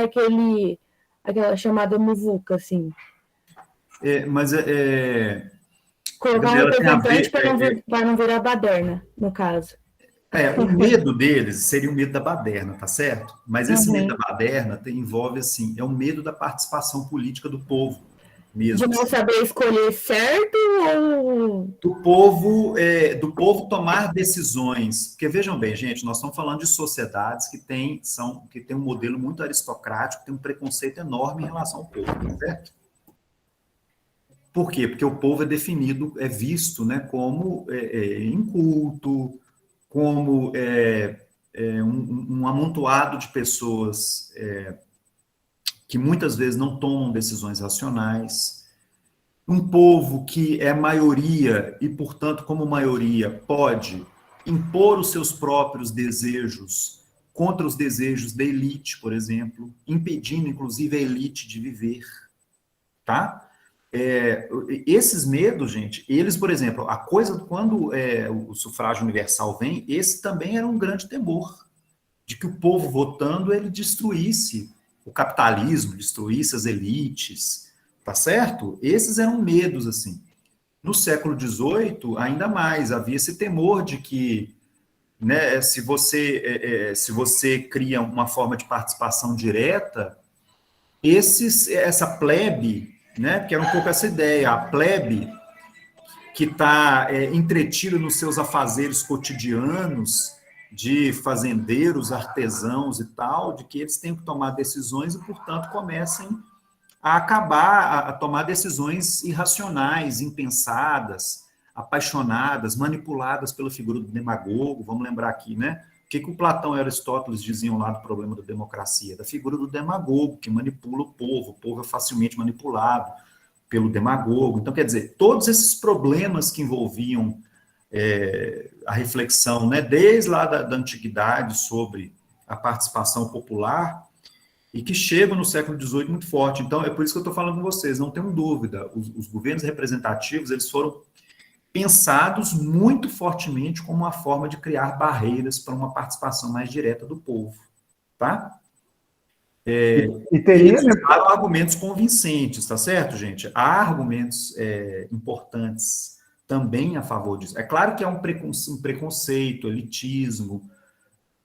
aquela chamada muvuca, assim. Colocar um representante para não virar baderna, no caso. O medo deles seria o medo da baderna, tá certo? Mas esse medo da baderna envolve, assim, é o medo da participação política do povo mesmo. De não saber escolher certo ou... Do povo tomar decisões. Porque, vejam bem, gente, nós estamos falando de sociedades que têm um modelo muito aristocrático, tem um preconceito enorme em relação ao povo, tá certo? Por quê? Porque o povo é visto, né, como inculto, como um amontoado de pessoas que muitas vezes não tomam decisões racionais, um povo que é maioria e, portanto, como maioria, pode impor os seus próprios desejos contra os desejos da elite, por exemplo, impedindo, inclusive, a elite de viver, tá? Esses medos, gente, eles, por exemplo, quando o sufrágio universal vem, esse também era um grande temor, de que o povo votando, ele destruísse o capitalismo, destruísse as elites, tá certo? Esses eram medos, assim. No século XVIII, ainda mais, havia esse temor de que, né, se você cria uma forma de participação direta, essa plebe, né, que era um pouco essa ideia, a plebe que está entretida nos seus afazeres cotidianos, de fazendeiros, artesãos e tal, de que eles têm que tomar decisões e, portanto, comecem a acabar a tomar decisões irracionais, impensadas, apaixonadas, manipuladas pela figura do demagogo. Vamos lembrar aqui, né? O que o Platão e Aristóteles diziam lá do problema da democracia? Da figura do demagogo, que manipula o povo é facilmente manipulado pelo demagogo. Então, quer dizer, todos esses problemas que envolviam a reflexão, né, desde lá da antiguidade sobre a participação popular, e que chegam no século XVIII muito forte. Então, é por isso que eu estou falando com vocês, não tenham dúvida, os governos representativos, eles foram pensados muito fortemente como uma forma de criar barreiras para uma participação mais direta do povo, tá? E teria... Eles usaram argumentos convincentes, tá certo, gente? Há argumentos importantes também a favor disso. É claro que há um preconceito, elitismo,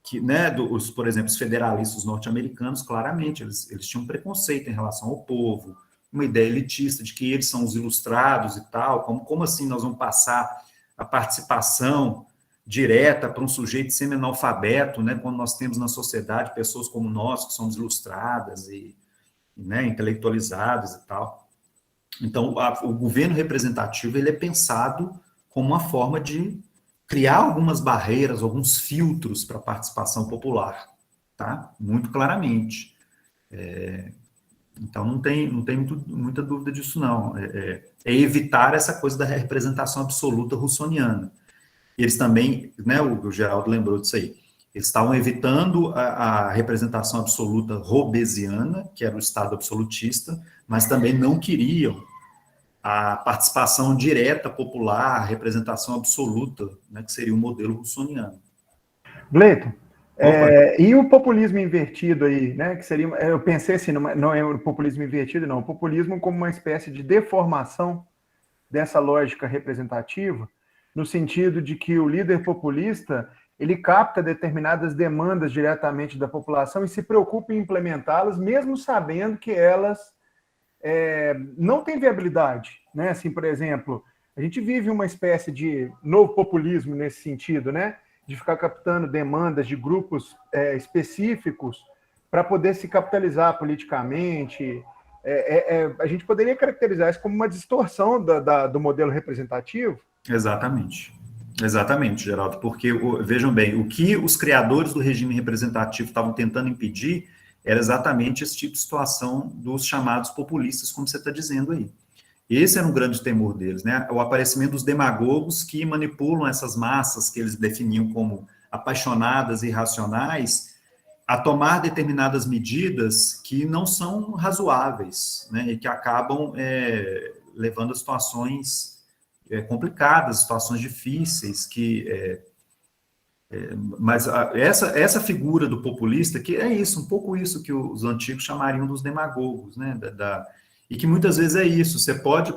que, né, por exemplo, os federalistas norte-americanos, claramente, eles tinham um preconceito em relação ao povo, uma ideia elitista de que eles são os ilustrados e tal, como assim nós vamos passar a participação direta para um sujeito semi-analfabeto, né, quando nós temos na sociedade pessoas como nós, que somos ilustradas e, né, intelectualizadas e tal. Então, o governo representativo, ele é pensado como uma forma de criar algumas barreiras, alguns filtros para a participação popular, tá? Muito claramente. Então, não tem muita dúvida disso, não. É evitar essa coisa da representação absoluta russoniana. Eles também, né, o Geraldo lembrou disso aí, eles estavam evitando a representação absoluta hobbesiana, que era o Estado absolutista, mas também não queriam a participação direta popular, a representação absoluta, né, que seria o modelo russoniano. Gleito, e o populismo invertido aí, né, que seria, eu pensei assim, não é o populismo invertido, não, o populismo como uma espécie de deformação dessa lógica representativa, no sentido de que o líder populista, ele capta determinadas demandas diretamente da população e se preocupa em implementá-las, mesmo sabendo que elas não têm viabilidade, né? Assim, por exemplo, a gente vive uma espécie de novo populismo nesse sentido, né? De ficar captando demandas de grupos específicos para poder se capitalizar politicamente. A gente poderia caracterizar isso como uma distorção do modelo representativo? Exatamente, Geraldo, porque, vejam bem, o que os criadores do regime representativo estavam tentando impedir era exatamente esse tipo de situação dos chamados populistas, como você está dizendo aí. Esse era um grande temor deles, né? O aparecimento dos demagogos que manipulam essas massas que eles definiam como apaixonadas e irracionais a tomar determinadas medidas que não são razoáveis, né? E que acabam levando a situações complicadas, situações difíceis, mas essa figura do populista, que é isso, um pouco isso que os antigos chamariam dos demagogos, né? E que muitas vezes é isso, você pode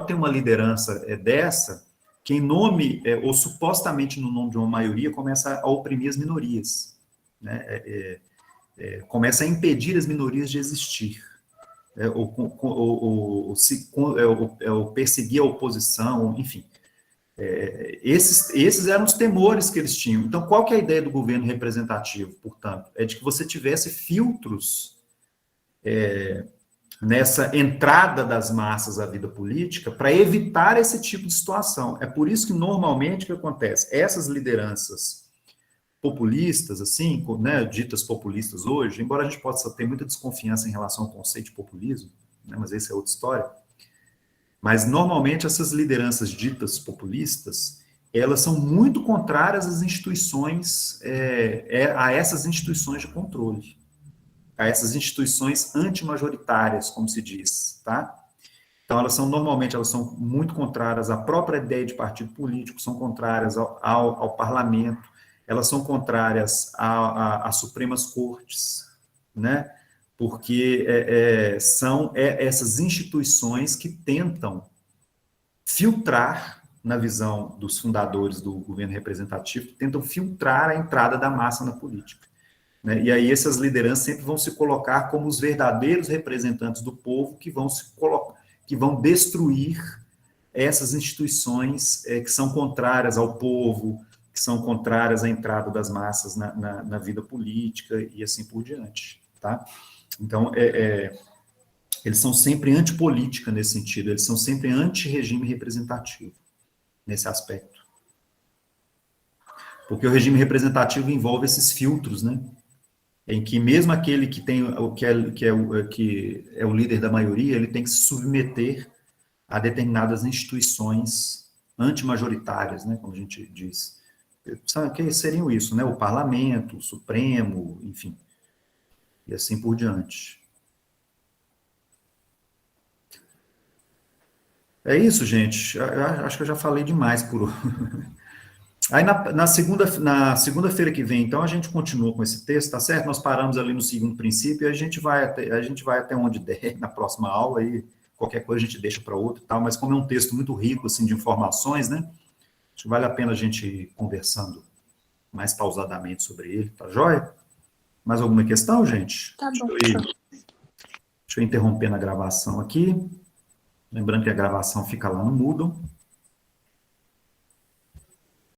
ter uma liderança dessa, que em nome, ou supostamente no nome de uma maioria, começa a oprimir as minorias, né? Começa a impedir as minorias de existir, ou perseguir a oposição, enfim. Esses eram os temores que eles tinham. Então, qual que é a ideia do governo representativo, portanto? É de que você tivesse filtros nessa entrada das massas à vida política para evitar esse tipo de situação. É por isso que, normalmente, o que acontece? Essas lideranças populistas, assim, né, ditas populistas hoje, embora a gente possa ter muita desconfiança em relação ao conceito de populismo, né, mas essa é outra história, mas, normalmente, essas lideranças ditas populistas, elas são muito contrárias às instituições, a essas instituições de controle, a essas instituições antimajoritárias, como se diz, tá? Então, normalmente, elas são muito contrárias à própria ideia de partido político, são contrárias ao parlamento, elas são contrárias às Supremas Cortes, né? Porque são essas instituições que tentam filtrar, na visão dos fundadores do governo representativo, tentam filtrar a entrada da massa na política, né? E aí essas lideranças sempre vão se colocar como os verdadeiros representantes do povo que vão destruir essas instituições que são contrárias ao povo, que são contrárias à entrada das massas na vida política e assim por diante, tá? Então, eles são sempre antipolítica nesse sentido, eles são sempre anti-regime representativo, nesse aspecto. Porque o regime representativo envolve esses filtros, né? Em que mesmo aquele que é o líder da maioria, ele tem que se submeter a determinadas instituições antimajoritárias, né? Como a gente diz. Que seriam isso, né? O parlamento, o Supremo, enfim. E assim por diante. É isso, gente. Acho que eu já falei demais por hoje. Aí na segunda-feira que vem, então, a gente continua com esse texto, tá certo? Nós paramos ali no segundo princípio e a gente vai até onde der na próxima aula, aí qualquer coisa a gente deixa para outro e tal, mas como é um texto muito rico, assim, de informações, né? Acho que vale a pena a gente ir conversando mais pausadamente sobre ele, tá joia? Mais alguma questão, gente? Tá bom. Deixa eu interromper na gravação aqui. Lembrando que a gravação fica lá no Moodle.